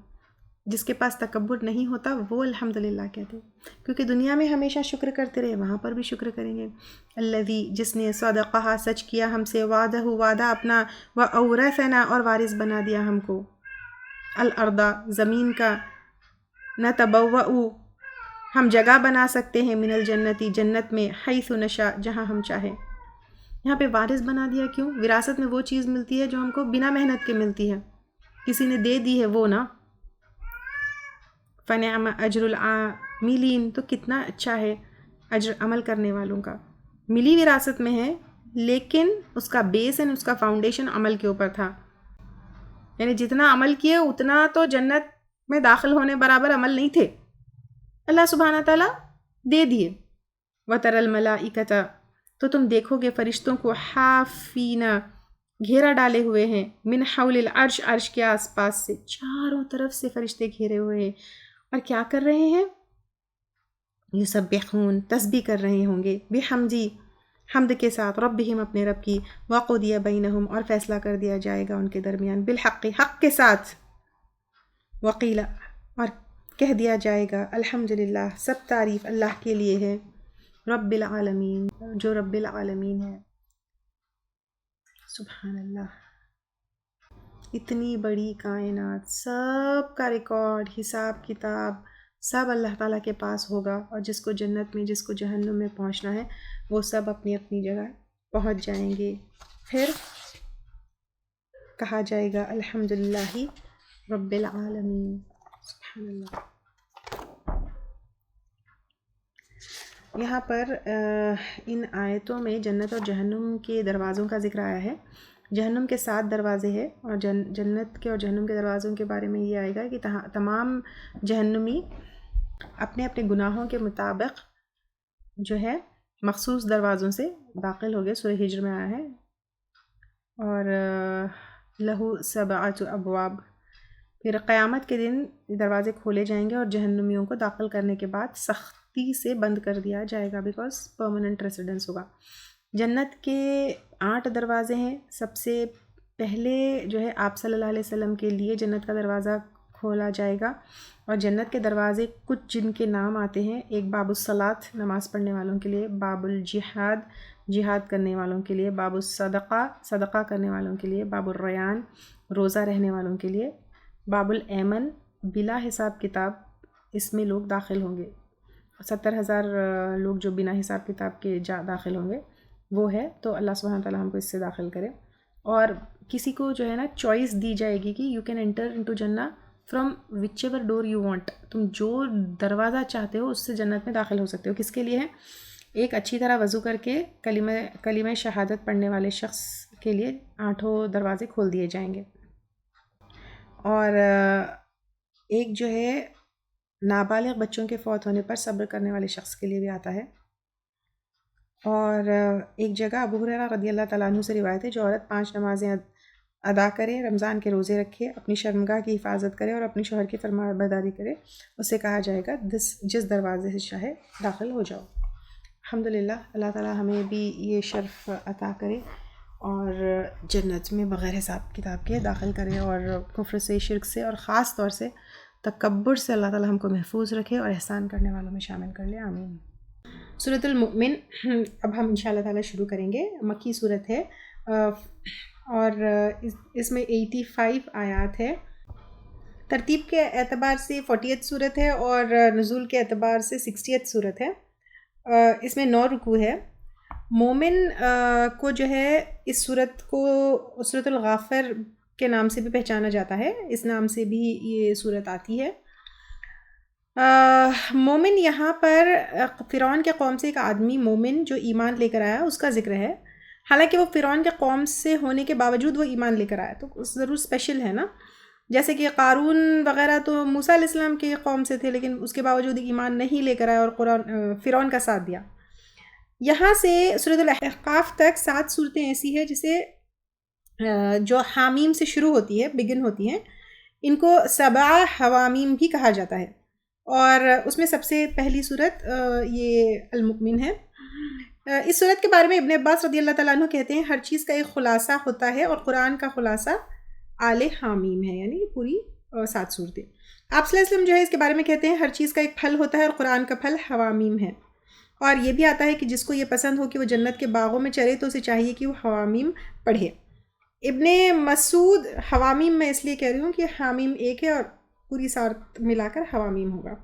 جس کے پاس تکبر نہیں ہوتا وہ الحمدللہ کہتے، کیونکہ دنیا میں ہمیشہ شکر کرتے رہے، وہاں پر بھی شکر کریں گے۔ الذی جس نے صدقہا سچ کیا ہم سے، وعدہ وعدہ اپنا، واورثنا اور وارث بنا دیا ہم کو، الارض زمین کا، نتبوأ ہم جگہ بنا سکتے ہیں، من الجنتی جنت میں، حیث نشاء جہاں ہم چاہیں۔ یہاں پہ وارث بنا دیا کیوں؟ وراثت میں وہ چیز ملتی ہے جو ہم کو بنا محنت کے ملتی ہے، کسی نے دے دی ہے وہ نا۔ فنعم اجر العاملین تو کتنا اچھا ہے اجر عمل کرنے والوں کا، ملی وراثت میں ہے لیکن اس کا بیس اینڈ اس کا فاؤنڈیشن عمل کے اوپر تھا، یعنی جتنا عمل کیے اتنا تو جنت میں داخل ہونے برابر عمل نہیں تھے، اللہ سبحانہ تعالیٰ دے دیے۔ وَتَرَى الْمَلَائِكَةَ تو تم دیکھو گے فرشتوں کو، حافین گھیرا ڈالے ہوئے ہیں، من حول العرش عرش کے آس پاس سے، چاروں طرف سے فرشتے گھیرے ہوئے ہیں، اور کیا کر رہے ہیں؟ یسبحون تسبیح کر رہے ہوں گے، بحمدی حمد کے ساتھ، ربہم اپنے رب کی، وقضی بینہم اور فیصلہ کر دیا جائے گا ان کے درمیان، بالحق حق کے ساتھ، وقیل اور کہہ دیا جائے گا الحمدللہ سب تعریف اللہ کے لیے ہے، رب العالمین جو رب العالمین ہے۔ سبحان اللہ، اتنی بڑی کائنات، سب کا ریکارڈ حساب کتاب سب اللہ تعالیٰ کے پاس ہوگا، اور جس کو جنت میں جس کو جہنم میں پہنچنا ہے وہ سب اپنی اپنی جگہ پہنچ جائیں گے، پھر کہا جائے گا الحمدللہ رب العالمین۔ سبحان اللہ۔ یہاں پر ان آیتوں میں جنت اور جہنم کے دروازوں کا ذکر آیا ہے۔ جہنم کے 7 دروازے ہیں، اور جنت کے اور جہنم کے دروازوں کے بارے میں یہ آئے گا کہ تمام جہنمی اپنے اپنے گناہوں کے مطابق جو ہے مخصوص دروازوں سے داخل ہو گئے، سورہ ہجر میں آیا ہے، اور لہو 7 ابواب، پھر قیامت کے دن دروازے کھولے جائیں گے اور جہنمیوں کو داخل کرنے کے بعد سختی سے بند کر دیا جائے گا، بیکاز پرماننٹ ریسیڈنس ہوگا۔ جنت کے 8 دروازے ہیں۔ سب سے پہلے جو ہے آپ صلی اللہ علیہ وسلم کے لیے جنت کا دروازہ کھولا جائے گا، اور جنت کے دروازے کچھ جن کے نام آتے ہیں، ایک باب الصلاۃ نماز پڑھنے والوں کے لیے، باب الجہاد جہاد کرنے والوں کے لیے، باب الصدقہ صدقہ کرنے والوں کے لیے، باب الریان روزہ رہنے والوں کے لیے، باب الایمن بلا حساب کتاب اس میں لوگ داخل ہوں گے، 70,000 لوگ جو بنا حساب کتاب کے داخل ہوں گے وہ ہے، تو اللہ سبحانہ تعالیٰ ہم کو اس سے داخل کرے۔ اور کسی کو جو ہے نا چوائس دی جائے گی کہ یو کین انٹر انٹو جنہ from which ever door you want, تم جو دروازہ چاہتے ہو اس سے جنت میں داخل ہو سکتے ہو۔ کس کے لیے ہے؟ ایک اچھی طرح وضو کر کے کلمہ شہادت پڑھنے والے شخص کے لیے 8 دروازے کھول دیے جائیں گے، اور ایک جو ہے نابالغ بچوں کے فوت ہونے پر صبر کرنے والے شخص کے لیے بھی آتا ہے، اور ایک جگہ ابو ہریرہ رضی اللہ تعالیٰ عنہ سے روایت ہے، جو عورت 5 نمازیں ادا کرے، رمضان کے روزے رکھے، اپنی شرمگاہ کی حفاظت کرے اور اپنی شوہر کی فرما برداری کرے، اسے کہا جائے گا جس دروازے سے چاہے داخل ہو جاؤ۔ الحمدللہ اللہ تعالیٰ ہمیں بھی یہ شرف عطا کرے اور جنت میں بغیر حساب کتاب کے داخل کرے، اور کفر سے، شرک سے، اور خاص طور سے تکبر سے اللہ تعالیٰ ہم کو محفوظ رکھے اور احسان کرنے والوں میں شامل کر لے، آمین۔ سورۃ المؤمن اب ہم انشاءاللہ تعالیٰ شروع کریں گے، مکی صورت ہے، اور اس میں 85 آیات ہے۔ ترتیب کے اعتبار سے 40th صورت ہے، اور نزول کے اعتبار سے 60th صورت ہے۔ اس میں 9 رکوع ہے، مومن کو جو ہے اس صورت کو سورۃ الغافر کے نام سے بھی پہچانا جاتا ہے، اس نام سے بھی یہ صورت آتی ہے۔ مومن یہاں پر فرعون کے قوم سے ایک آدمی مومن جو ایمان لے کر آیا اس کا ذکر ہے، حالانکہ وہ فرعون کے قوم سے ہونے کے باوجود وہ ایمان لے کر آیا تو ضرور اسپیشل ہے نا، جیسے کہ قارون وغیرہ تو موسیٰ علیہ السلام کے قوم سے تھے لیکن اس کے باوجود ایمان نہیں لے کر آیا اور فرعون کا ساتھ دیا۔ یہاں سے سورۃ الاحقاف تک 7 صورتیں ایسی ہیں جسے جو حامیم سے شروع ہوتی ہے، بگن ہوتی ہیں، ان کو 7 حوامیم بھی کہا جاتا ہے، اور اس میں سب سے پہلی صورت یہ المؤمن ہے۔ اس صورت کے بارے میں ابن عباس رضی اللہ تعالیٰ عنہ کہتے ہیں ہر چیز کا ایک خلاصہ ہوتا ہے اور قرآن کا خلاصہ آل حامیم ہے، یعنی پوری 7 صورتیں۔ آپ صلی اللہ علیہ وسلم جو ہے اس کے بارے میں کہتے ہیں ہر چیز کا ایک پھل ہوتا ہے اور قرآن کا پھل حوامیم ہے، اور یہ بھی آتا ہے کہ جس کو یہ پسند ہو کہ وہ جنت کے باغوں میں چرے تو اسے چاہیے کہ وہ حوامیم پڑھے۔ ابن مسعود حوامیم میں اس لیے کہہ رہی ہوں کہ حامیم ایک ہے اور پوری 7 ملا کر حوامیم ہوگا۔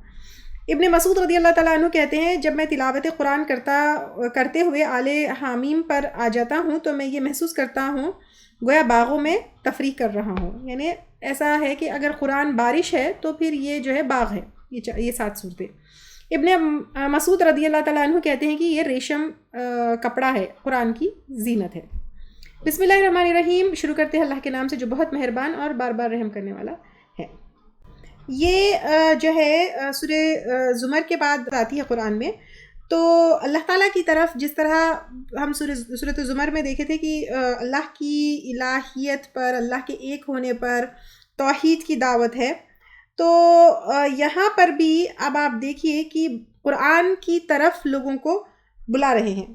ابن مسعود رضی اللہ تعالیٰ عنہ کہتے ہیں جب میں تلاوت قرآن کرتے ہوئے آل حامیم پر آ جاتا ہوں تو میں یہ محسوس کرتا ہوں گویا باغوں میں تفریح کر رہا ہوں، یعنی ایسا ہے کہ اگر قرآن بارش ہے تو پھر یہ جو ہے باغ ہے، یہ 7 صورتیں۔ ابن مسعود رضی اللہ تعالیٰ عنہ کہتے ہیں کہ یہ ریشم کپڑا ہے، قرآن کی زینت ہے۔ بسم اللہ الرحمن الرحیم، شروع کرتے ہیں اللہ کے نام سے جو بہت مہربان اور بار بار رحم کرنے والا ہے۔ یہ جو ہے سورہ زمر کے بعد آتی ہے قرآن میں، تو اللہ تعالیٰ کی طرف جس طرح ہم سورۃ زمر میں دیکھے تھے کہ اللہ کی الہیت پر، اللہ کے ایک ہونے پر توحید کی دعوت ہے، تو یہاں پر بھی اب آپ دیکھیے کہ قرآن کی طرف لوگوں کو بلا رہے ہیں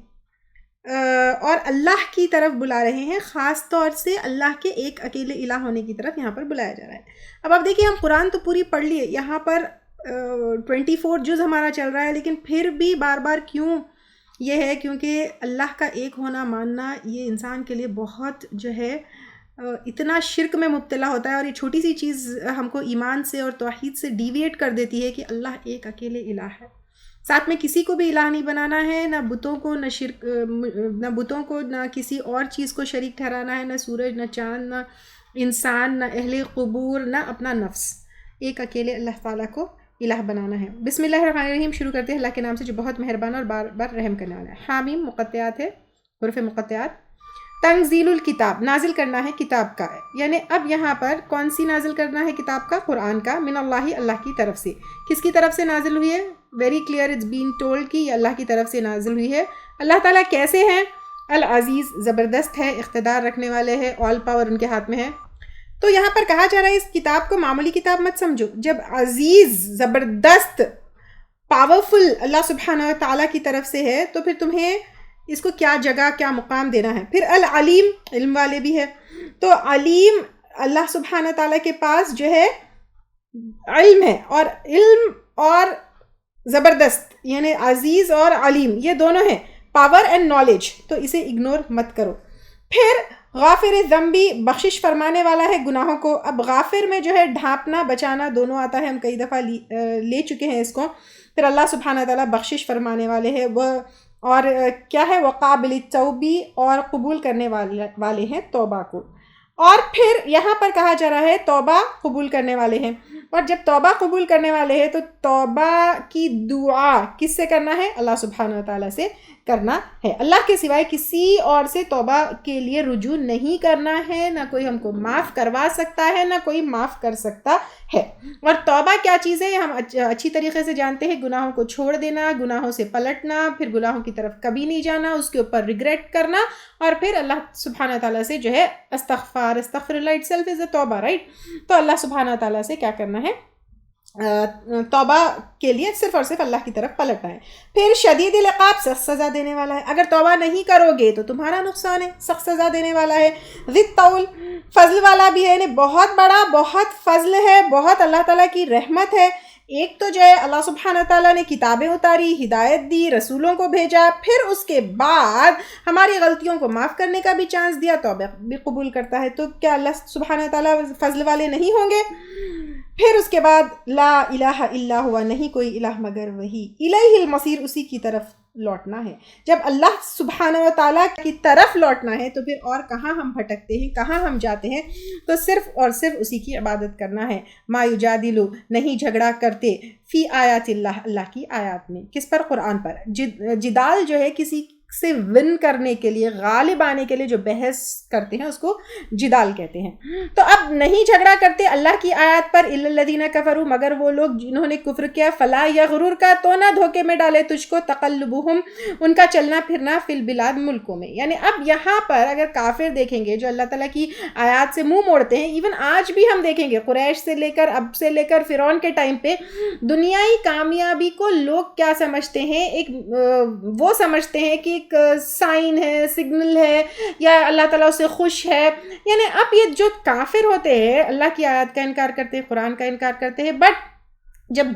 اور اللہ کی طرف بلا رہے ہیں، خاص طور سے اللہ کے ایک اکیلے الہ ہونے کی طرف یہاں پر بلایا جا رہا ہے۔ اب آپ دیکھیے ہم قرآن تو پوری پڑھ لیے، یہاں پر 24 جز ہمارا چل رہا ہے، لیکن پھر بھی بار بار کیوں یہ ہے؟ کیونکہ اللہ کا ایک ہونا ماننا یہ انسان کے لیے بہت جو ہے اتنا شرک میں مبتلا ہوتا ہے، اور یہ چھوٹی سی چیز ہم کو ایمان سے اور توحید سے ڈیویٹ کر دیتی ہے کہ اللہ ایک اکیلے الہ ہے، ساتھ میں کسی کو بھی الہ نہیں بنانا ہے، نہ بتوں کو، نہ بتوں کو، نہ کسی اور چیز کو شریک ٹھہرانا ہے، نہ سورج، نہ چاند، نہ انسان، نہ اہل قبور، نہ اپنا نفس، ایک اکیلے اللہ تعالیٰ کو الہ بنانا ہے۔ بسم اللہ الرحمن الرحیم، شروع کرتے ہیں اللہ کے نام سے جو بہت مہربان اور بار بار رحم کرنے والا ہے۔ حامیم مقطعات ہے، حروف مقطعات۔ تنزیل الکتاب، نازل کرنا ہے کتاب کا، یعنی اب یہاں پر کون سی نازل کرنا ہے کتاب کا؟ قرآن کا، من اللہ، اللہ کی طرف سے۔ کس کی طرف سے نازل ہوئی ہے؟ Very clear it's been told کہ یہ اللہ کی طرف سے نازل ہوئی ہے۔ اللہ تعالیٰ کیسے ہیں؟ العزیز، زبردست ہے، اقتدار رکھنے والے ہیں، آل پاور ان کے ہاتھ میں ہے۔ تو یہاں پر کہا جا رہا ہے اس کتاب کو معمولی کتاب مت سمجھو، جب عزیز، زبردست، پاورفل اللہ سبحانہ و تعالیٰ کی طرف سے ہے تو پھر تمہیں اس کو کیا جگہ، کیا مقام دینا ہے۔ پھر العلیم، علم والے بھی ہے، تو علیم اللہ سبحانہ و تعالیٰ کے پاس جو ہے علم ہے، اور علم اور زبردست یعنی عزیز اور علیم یہ دونوں ہیں، پاور اینڈ نالج، تو اسے اگنور مت کرو۔ پھر غافر ذنبی، بخشش فرمانے والا ہے گناہوں کو۔ اب غافر میں جو ہے ڈھانپنا، بچانا دونوں آتا ہے، ہم کئی دفعہ لے چکے ہیں اس کو۔ پھر اللہ سبحانہ تعالیٰ بخشش فرمانے والے ہیں، وہ اور کیا ہے؟ وہ قابل توبی، اور قبول کرنے والے ہیں توبہ کو۔ اور پھر یہاں پر کہا جا رہا ہے توبہ قبول کرنے والے ہیں، اور جب توبہ قبول کرنے والے ہیں تو توبہ کی دعا کس سے کرنا ہے؟ اللہ سبحانہ و تعالیٰ سے کرنا ہے، اللہ کے سوائے کسی اور سے توبہ کے لیے رجوع نہیں کرنا ہے، نہ کوئی ہم کو معاف کروا سکتا ہے، نہ کوئی معاف کر سکتا ہے۔ اور توبہ کیا چیز ہے ہم اچھی طریقے سے جانتے ہیں، گناہوں کو چھوڑ دینا، گناہوں سے پلٹنا، پھر گناہوں کی طرف کبھی نہیں جانا، اس کے اوپر ریگریٹ کرنا، اور پھر اللہ سبحانہ تعالیٰ سے جو ہے استغفر اللہ اٹ سیلف از اے توبہ، رائٹ؟ تو اللہ سبحانہ تعالیٰ سے کیا کرنا ہے؟ توبہ کے لیے صرف اور صرف اللہ کی طرف پلٹنا ہے۔ پھر شدید العقاب، سخت سزا دینے والا ہے، اگر توبہ نہیں کرو گے تو تمہارا نقصان ہے، سخت سزا دینے والا ہے۔ ذی الطول، فضل والا بھی ہے، یعنی بہت بڑا، بہت فضل ہے، بہت اللہ تعالیٰ کی رحمت ہے۔ ایک تو جو ہے اللہ سبحانہ تعالیٰ نے کتابیں اتاری، ہدایت دی، رسولوں کو بھیجا، پھر اس کے بعد ہماری غلطیوں کو معاف کرنے کا بھی چانس دیا، توبہ بھی قبول کرتا ہے۔ تو کیا اللہ سبحانہ تعالیٰ فضل والے نہیں ہوں گے؟ پھر اس کے بعد لا الہ الا ہوا، نہیں کوئی الہ مگر وہی، الیہ المصیر، اسی کی طرف لوٹنا ہے. جب اللہ سبحانہ و تعالیٰ کی طرف لوٹنا ہے تو پھر اور کہاں ہم بھٹکتے ہیں, کہاں ہم جاتے ہیں؟ تو صرف اور صرف اسی کی عبادت کرنا ہے. ما یجادلو, نہیں جھگڑا کرتے, فی آیات اللہ, اللہ کی آیات میں. کس پر؟ قرآن پر. جدال جو ہے کسی سے ون کرنے کے لیے, غالب آنے کے لیے جو بحث کرتے ہیں اس کو جدال کہتے ہیں. تو اب نہیں جھگڑا کرتے اللہ کی آیات پر, الا الذین کفروا, مگر وہ لوگ جنہوں نے کفر کیا, فلا یغرر کا, تو نہ دھوکے میں ڈالے تجھ کو, تقلبہم, ان کا چلنا پھرنا, فی البلاد, ملکوں میں. یعنی اب یہاں پر اگر کافر دیکھیں گے جو اللہ تعالیٰ کی آیات سے منہ موڑتے ہیں, ایون آج بھی ہم دیکھیں گے قریش سے لے کر اب سے لے کر فرعون کے ٹائم پہ, دنیائی کامیابی کو لوگ کیا سمجھتے ہیں, ایک وہ سمجھتے ہیں کہ ایک سائن ہے, سگنل ہے, یا اللہ تعالیٰ اس سے خوش ہے. یعنی اب یہ جو کافر ہوتے ہیں اللہ کی آیات کا انکار کرتے ہیں, قرآن کا انکار کرتے ہیں, بٹ جب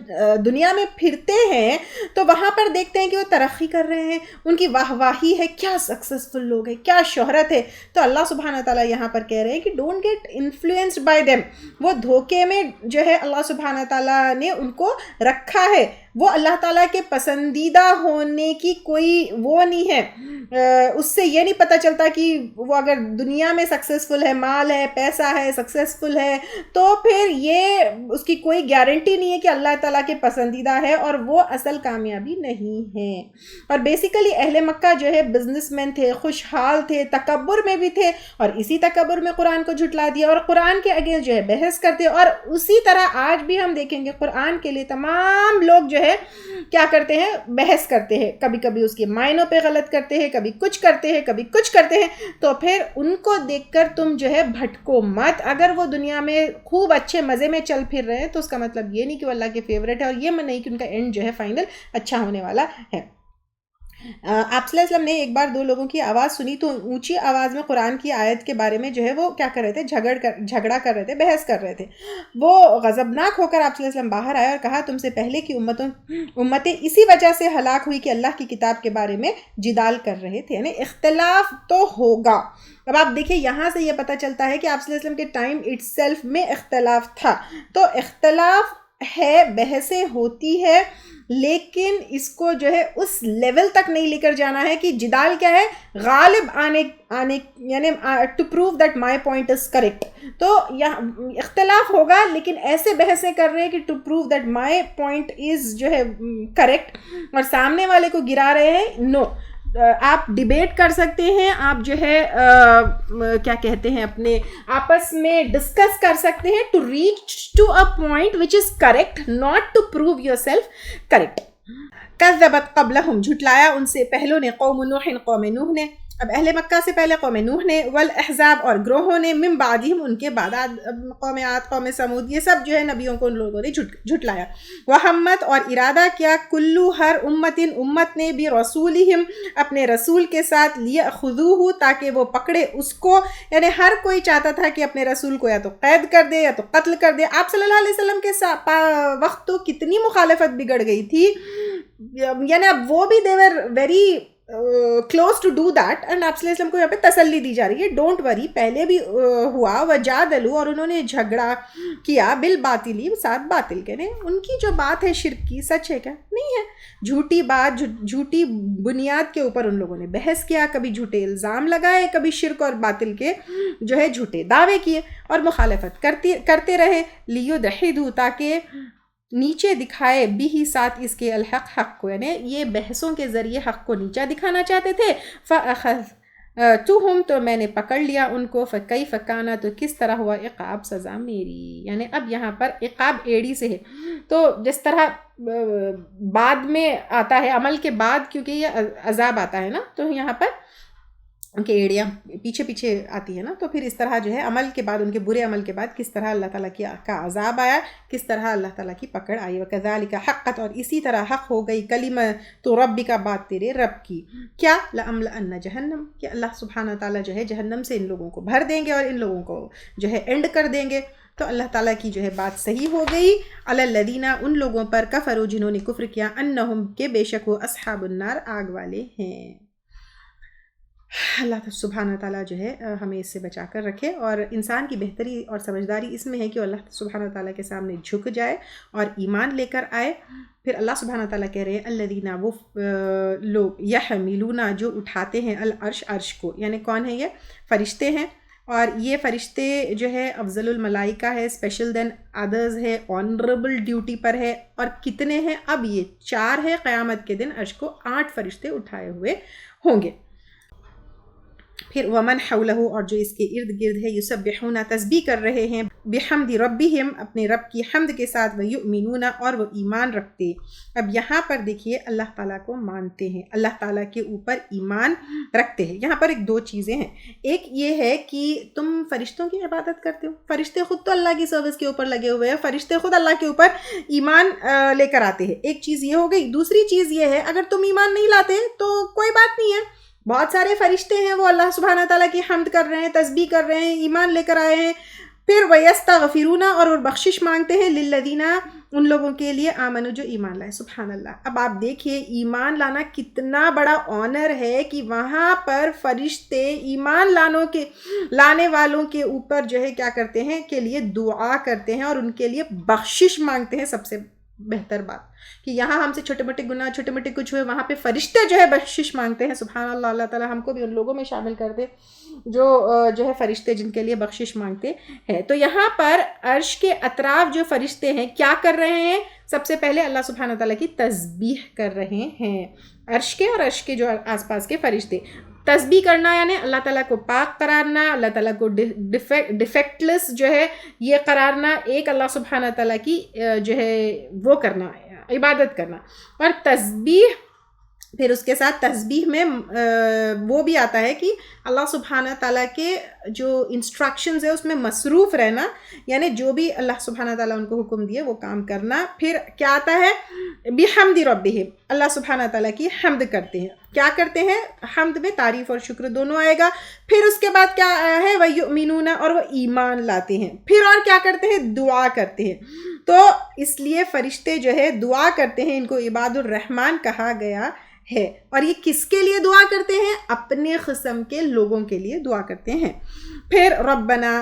دنیا میں پھرتے ہیں تو وہاں پر دیکھتے ہیں کہ وہ ترقی کر رہے ہیں, ان کی واہ واہی ہے, کیا سکسیسفل لوگ ہیں, کیا شہرت ہے. تو اللہ سبحانہ تعالیٰ یہاں پر کہہ رہے ہیں کہ don't get influenced by them. وہ دھوکے میں جو ہے اللہ سبحانہ تعالیٰ نے ان کو رکھا ہے. وہ اللہ تعالیٰ کے پسندیدہ ہونے کی کوئی وہ نہیں ہے. اس سے یہ نہیں پتہ چلتا کہ وہ اگر دنیا میں سکسیسفل ہے, مال ہے, پیسہ ہے, سکسیسفل ہے, تو پھر یہ اس کی کوئی گارنٹی نہیں ہے کہ اللہ تعالیٰ کے پسندیدہ ہے, اور وہ اصل کامیابی نہیں ہے. اور بیسیکلی اہل مکہ جو ہے بزنس مین تھے, خوشحال تھے, تکبر میں بھی تھے, اور اسی تکبر میں قرآن کو جھٹلا دیا اور قرآن کے اگینسٹ جو ہے بحث کرتے. اور اسی طرح آج بھی ہم دیکھیں گے قرآن کے لیے تمام لوگ جو ہے کیا کرتے ہیں, بحث کرتے ہیں. کبھی کبھی اس کے معنوں پہ غلط کرتے ہیں, کبھی کچھ کرتے ہیں, کبھی کچھ کرتے ہیں. تو پھر ان کو دیکھ کر تم جو ہے بھٹکو مت. اگر وہ دنیا میں خوب اچھے مزے میں چل پھر رہے ہیں تو اس کا مطلب یہ نہیں کہ وہ اللہ کے فیوریٹ ہے, اور یہ نہیں کہ ان کا اینڈ جو ہے فائنل اچھا ہونے والا ہے. آپ صلی اللہ علیہ وسلم نے ایک بار دو لوگوں کی آواز سنی تو اونچی آواز میں قرآن کی آیت کے بارے میں جو ہے وہ کیا کر رہے تھے, جھگڑا کر رہے تھے, بحث کر رہے تھے. وہ غضبناک ہو کر آپ صلی اللہ علیہ وسلم باہر آئے اور کہا تم سے پہلے کی امتیں اسی وجہ سے ہلاک ہوئی کہ اللہ کی کتاب کے بارے میں جدال کر رہے تھے. یعنی اختلاف تو ہوگا. اب آپ دیکھیں یہاں سے یہ پتہ چلتا ہے کہ آپ صلی اللہ علیہ وسلم کے ٹائم اٹ سیلف میں اختلاف تھا. تو اختلاف ہے, بحثیں ہوتی ہے, لیکن اس کو جو ہے اس لیول تک نہیں لے کر جانا ہے کہ جدال کیا ہے, غالب آنے یعنی to prove that my point is correct. تو یہاں اختلاف ہوگا لیکن ایسے بحثیں کر رہے ہیں کہ to prove that my point is جو ہے کریکٹ, اور سامنے والے کو گرا رہے ہیں. نو, آپ ڈیبیٹ کر سکتے ہیں, آپ جو ہے کیا کہتے ہیں اپنے آپس میں ڈسکس کر سکتے ہیں to reach to a point which is correct, not to prove yourself correct. کذبت قبلہم, جھٹلایا ان سے پہلوں نے, قوم نوح, قوم نوح نے. اب اہل مکہ سے پہلے قوم نوح نے, والاحزاب, اور گروہوں نے, من بعدہم, ان کے بعد قوم عاد, قوم سمود, یہ سب جو ہے نبیوں کو ان لوگوں نے جھٹلایا. وہمت, اور ارادہ کیا, کلو, ہر امت نے, بھی رسولہم, اپنے رسول کے ساتھ, لیأخذوہ, تاکہ وہ پکڑے اس کو. یعنی ہر کوئی چاہتا تھا کہ اپنے رسول کو یا تو قید کر دے یا تو قتل کر دے. آپ صلی اللہ علیہ وسلم کے وقت تو کتنی مخالفت بگڑ گئی تھی, یعنی اب وہ بھی they were very close to do that, and آپ صلی اللہ علیہ وسلم کو یہاں پہ تسلی دی جا رہی ہے, ڈونٹ وری, پہلے بھی ہوا. وجادلوا, اور انہوں نے جھگڑا کیا, بالباطلی, ساتھ باطل کے. ان کی جو بات ہے شرک کی, سچ ہے کیا؟ نہیں ہے. جھوٹی بات, جھوٹی بنیاد کے اوپر ان لوگوں نے بحث کیا, کبھی جھوٹے الزام لگائے, کبھی شرک اور باطل کے جو ہے جھوٹے دعوے کیے, اور مخالفت کرتے رہے. لیدحضوا, تاکہ نیچے دکھائے, بھی ساتھ اس کے, الحق, حق کو. یعنی یہ بحثوں کے ذریعے حق کو نیچا دکھانا چاہتے تھے. فَأَخَذْتُهُمْ, تو میں نے پکڑ لیا ان کو. فَكَيْفَ كَانَ, تو کس طرح ہوا عقاب, سزا میری. یعنی اب یہاں پر عقاب ایڑی سے ہے. تو جس طرح بعد میں آتا ہے, عمل کے بعد, کیونکہ یہ عذاب آتا ہے نا, تو یہاں پر ان کے ایڑیاں پیچھے پیچھے آتی ہے نا, تو پھر اس طرح جو ہے عمل کے بعد, ان کے برے عمل کے بعد کس طرح اللہ تعالیٰ کا عذاب آیا, کس طرح اللہ تعالیٰ کی پکڑ آئی. وَكَذَلِكَ حَقَّتْ, اور اسی طرح حق ہو گئی, کلمۃ ربک, بات تیرے رب کی. کیا؟ لَأَمْلَأَنَّ جَهَنَّمَ, کہ اللہ سبحانہ تعالیٰ جو ہے جہنم سے ان لوگوں کو بھر دیں گے, اور ان لوگوں کو جو ہے اینڈ کر دیں گے. تو اللہ تعالیٰ کی جو ہے بات صحیح ہو گئی. علی الذین, ان لوگوں پر, کفروا, جنہوں نے کفر کیا, انہم, کہ بے شک وہ, اصحاب النار, آگ والے ہیں. اللہ سبحانہ تعالیٰ جو ہے ہمیں اس سے بچا کر رکھے، اور انسان کی بہتری اور سمجھداری اس میں ہے کہ وہ اللہ سبحانہ تعالیٰ کے سامنے جھک جائے اور ایمان لے کر آئے۔ پھر اللہ سبحانہ تعالیٰ کہہ رہے ہیں الذین، وہ لوگ یحملون جو اٹھاتے ہیں العرش، عرش کو، یعنی کون ہے یہ؟ فرشتے ہیں، اور یہ فرشتے جو ہے افضل الملائکہ ہے، اسپیشل دین ادرز ہے، آنریبل ڈیوٹی پر ہے، اور کتنے ہیں؟ اب یہ 4 ہے، قیامت کے دن عرش کو 8 فرشتے اٹھائے ہوئے ہوں گے۔ پھر ومن حولہ، اور جو اس کے ارد گرد ہے، یسبحون، تسبیح کر رہے ہیں، بحمد ربہم، اپنے رب کی حمد کے ساتھ، ویؤمنون، اور وہ ایمان رکھتے۔ اب یہاں پر دیکھیے اللہ تعالیٰ کو مانتے ہیں، اللہ تعالیٰ کے اوپر ایمان رکھتے ہیں۔ یہاں پر ایک 2 چیزیں ہیں، ایک یہ ہے کہ تم فرشتوں کی عبادت کرتے ہو، فرشتے خود تو اللہ کی سروس کے اوپر لگے ہوئے ہیں، فرشتے خود اللہ کے اوپر ایمان لے کر آتے ہیں، ایک چیز یہ ہو گئی۔ دوسری چیز یہ ہے اگر تم ایمان نہیں لاتے تو کوئی بات نہیں ہے، بہت سارے فرشتے ہیں وہ اللہ سبحانہ تعالیٰ کی حمد کر رہے ہیں، تسبیح کر رہے ہیں، ایمان لے کر آئے ہیں۔ پھر وَيَسْتَغْفِرُونَ، اور وہ بخشش مانگتے ہیں، لِلَّذِينَ، ان لوگوں کے لیے، آمنوا، جو ایمان لائے۔ سبحان اللہ۔ اب آپ دیکھیے ایمان لانا کتنا بڑا آنر ہے کہ وہاں پر فرشتے ایمان لانے والوں کے اوپر جو ہے کیا کرتے ہیں، کے لیے دعا کرتے ہیں اور ان کے لیے بخشش مانگتے ہیں۔ سب سے بہتر بات کہ یہاں ہم سے چھوٹے موٹے گناہ، چھوٹے موٹے کچھ ہوئے، وہاں پہ فرشتے جو ہے بخشش مانگتے ہیں۔ سبحان اللہ۔ اللہ تعالیٰ ہم کو بھی ان لوگوں میں شامل کر دے جو ہے فرشتے جن کے لیے بخشش مانگتے ہیں۔ تو یہاں پر عرش کے اطراف جو فرشتے ہیں کیا کر رہے ہیں؟ سب سے پہلے اللہ سبحانہ تعالیٰ کی تسبیح کر رہے ہیں، عرش کے اور عرش کے جو آس پاس کے فرشتے۔ تسبیح کرنا یعنی اللہ تعالیٰ کو پاک قرارنا، اللہ تعالیٰ کو ڈیفیکٹ لیس جو ہے یہ قرارنا، ایک اللہ سبحانہ تعالیٰ کی جو ہے وہ کرنا، عبادت کرنا۔ اور تسبیح، پھر اس کے ساتھ تسبیح میں وہ بھی آتا ہے کہ اللہ سبحانہ تعالیٰ کے جو انسٹرکشنز ہے اس میں مصروف رہنا، یعنی جو بھی اللہ سبحانہ تعالیٰ ان کو حکم دیے وہ کام کرنا۔ پھر کیا آتا ہے؟ بحمد ربہم، اللہ سبحانہ تعالیٰ کی حمد کرتے ہیں۔ کیا کرتے ہیں؟ حمد میں تعریف اور شکر دونوں آئے گا۔ پھر اس کے بعد کیا ہے؟ وَيُؤْمِنُونَ، اور وہ ایمان لاتے ہیں۔ پھر اور کیا کرتے ہیں؟ دعا کرتے ہیں۔ تو اس لیے فرشتے جو ہے دعا کرتے ہیں، ان کو عباد الرحمن کہا گیا ہے۔ اور یہ کس کے لیے دعا کرتے ہیں؟ اپنے قسم کے لوگوں کے لیے دعا کرتے ہیں۔ پھر ربنا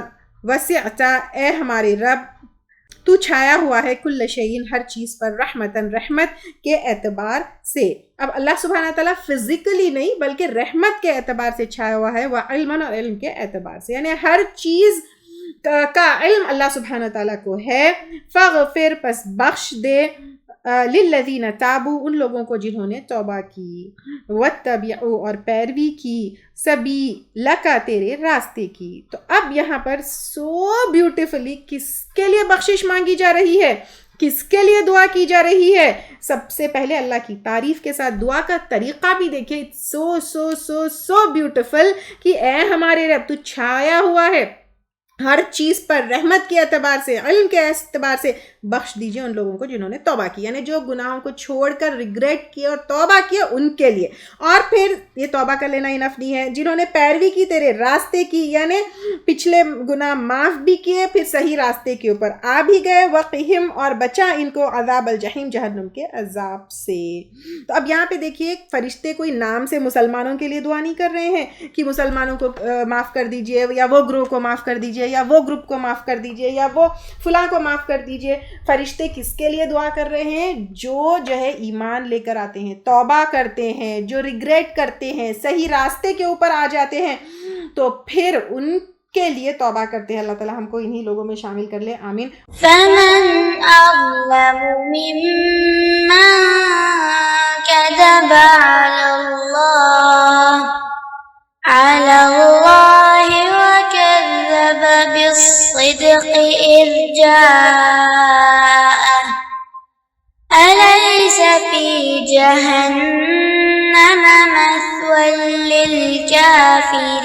وسعت، اے ہمارے رب، تو چھایا ہوا ہے کل شیء، ہر چیز پر، رحمتاً، رحمت کے اعتبار سے۔ اب اللہ سبحانہ تعالیٰ فزیکلی نہیں بلکہ رحمت کے اعتبار سے چھایا ہوا ہے، وعلماً، اور علم کے اعتبار سے، یعنی ہر چیز کا علم اللہ سبحانہ تعالیٰ کو ہے۔ فاغفر، پس بخش دے، للذین تابوا، ان لوگوں کو جنہوں نے توبہ کی، واتبعوا، اور پیروی کی، سبیلک، تیرے راستے کی۔ تو اب یہاں پر سو بیوٹیفلی کس کے لیے بخشش مانگی جا رہی ہے، کس کے لیے دعا کی جا رہی ہے؟ سب سے پہلے اللہ کی تعریف کے ساتھ دعا کا طریقہ بھی دیکھیں، سو سو سو سو بیوٹیفل کہ اے ہمارے رب، تو چھایا ہوا ہے ہر چیز پر، رحمت کے اعتبار سے، علم کے اعتبار سے، بخش دیجئے ان لوگوں کو جنہوں نے توبہ کی، یعنی جو گناہوں کو چھوڑ کر ریگریٹ کیا اور توبہ کیا ان کے لیے۔ اور پھر یہ توبہ کر لینا انف نہیں ہے، جنہوں نے پیروی کی تیرے راستے کی، یعنی پچھلے گناہ معاف بھی کیے، پھر صحیح راستے کے اوپر آ بھی گئے، وقہم، اور بچا ان کو عذاب الجحیم، جہنم کے عذاب سے۔ تو اب یہاں پہ دیکھیے فرشتے کوئی نام سے مسلمانوں کے لیے دعا نہیں کر رہے ہیں کہ مسلمانوں کو معاف کر دیجئے، یا وہ گروہ کو معاف کر دیجئے، یا وہ گروپ کو معاف کر دیجئے، یا وہ فلاں کو معاف کر دیجئے۔ فرشتے کس کے لیے دعا کر رہے ہیں؟ جو ہے ایمان لے کر آتے ہیں، توبہ کرتے ہیں، جو ریگریٹ کرتے ہیں، صحیح راستے کے اوپر آ جاتے ہیں، تو پھر ان کے لیے توبہ کرتے ہیں۔ اللہ تعالیٰ ہم کو انہی لوگوں میں شامل کر لے، آمین۔ فمن أظلم ممن كذب على الله وكذب بالصدق إذ جاءه أليس في جهنم مثوى للكافرين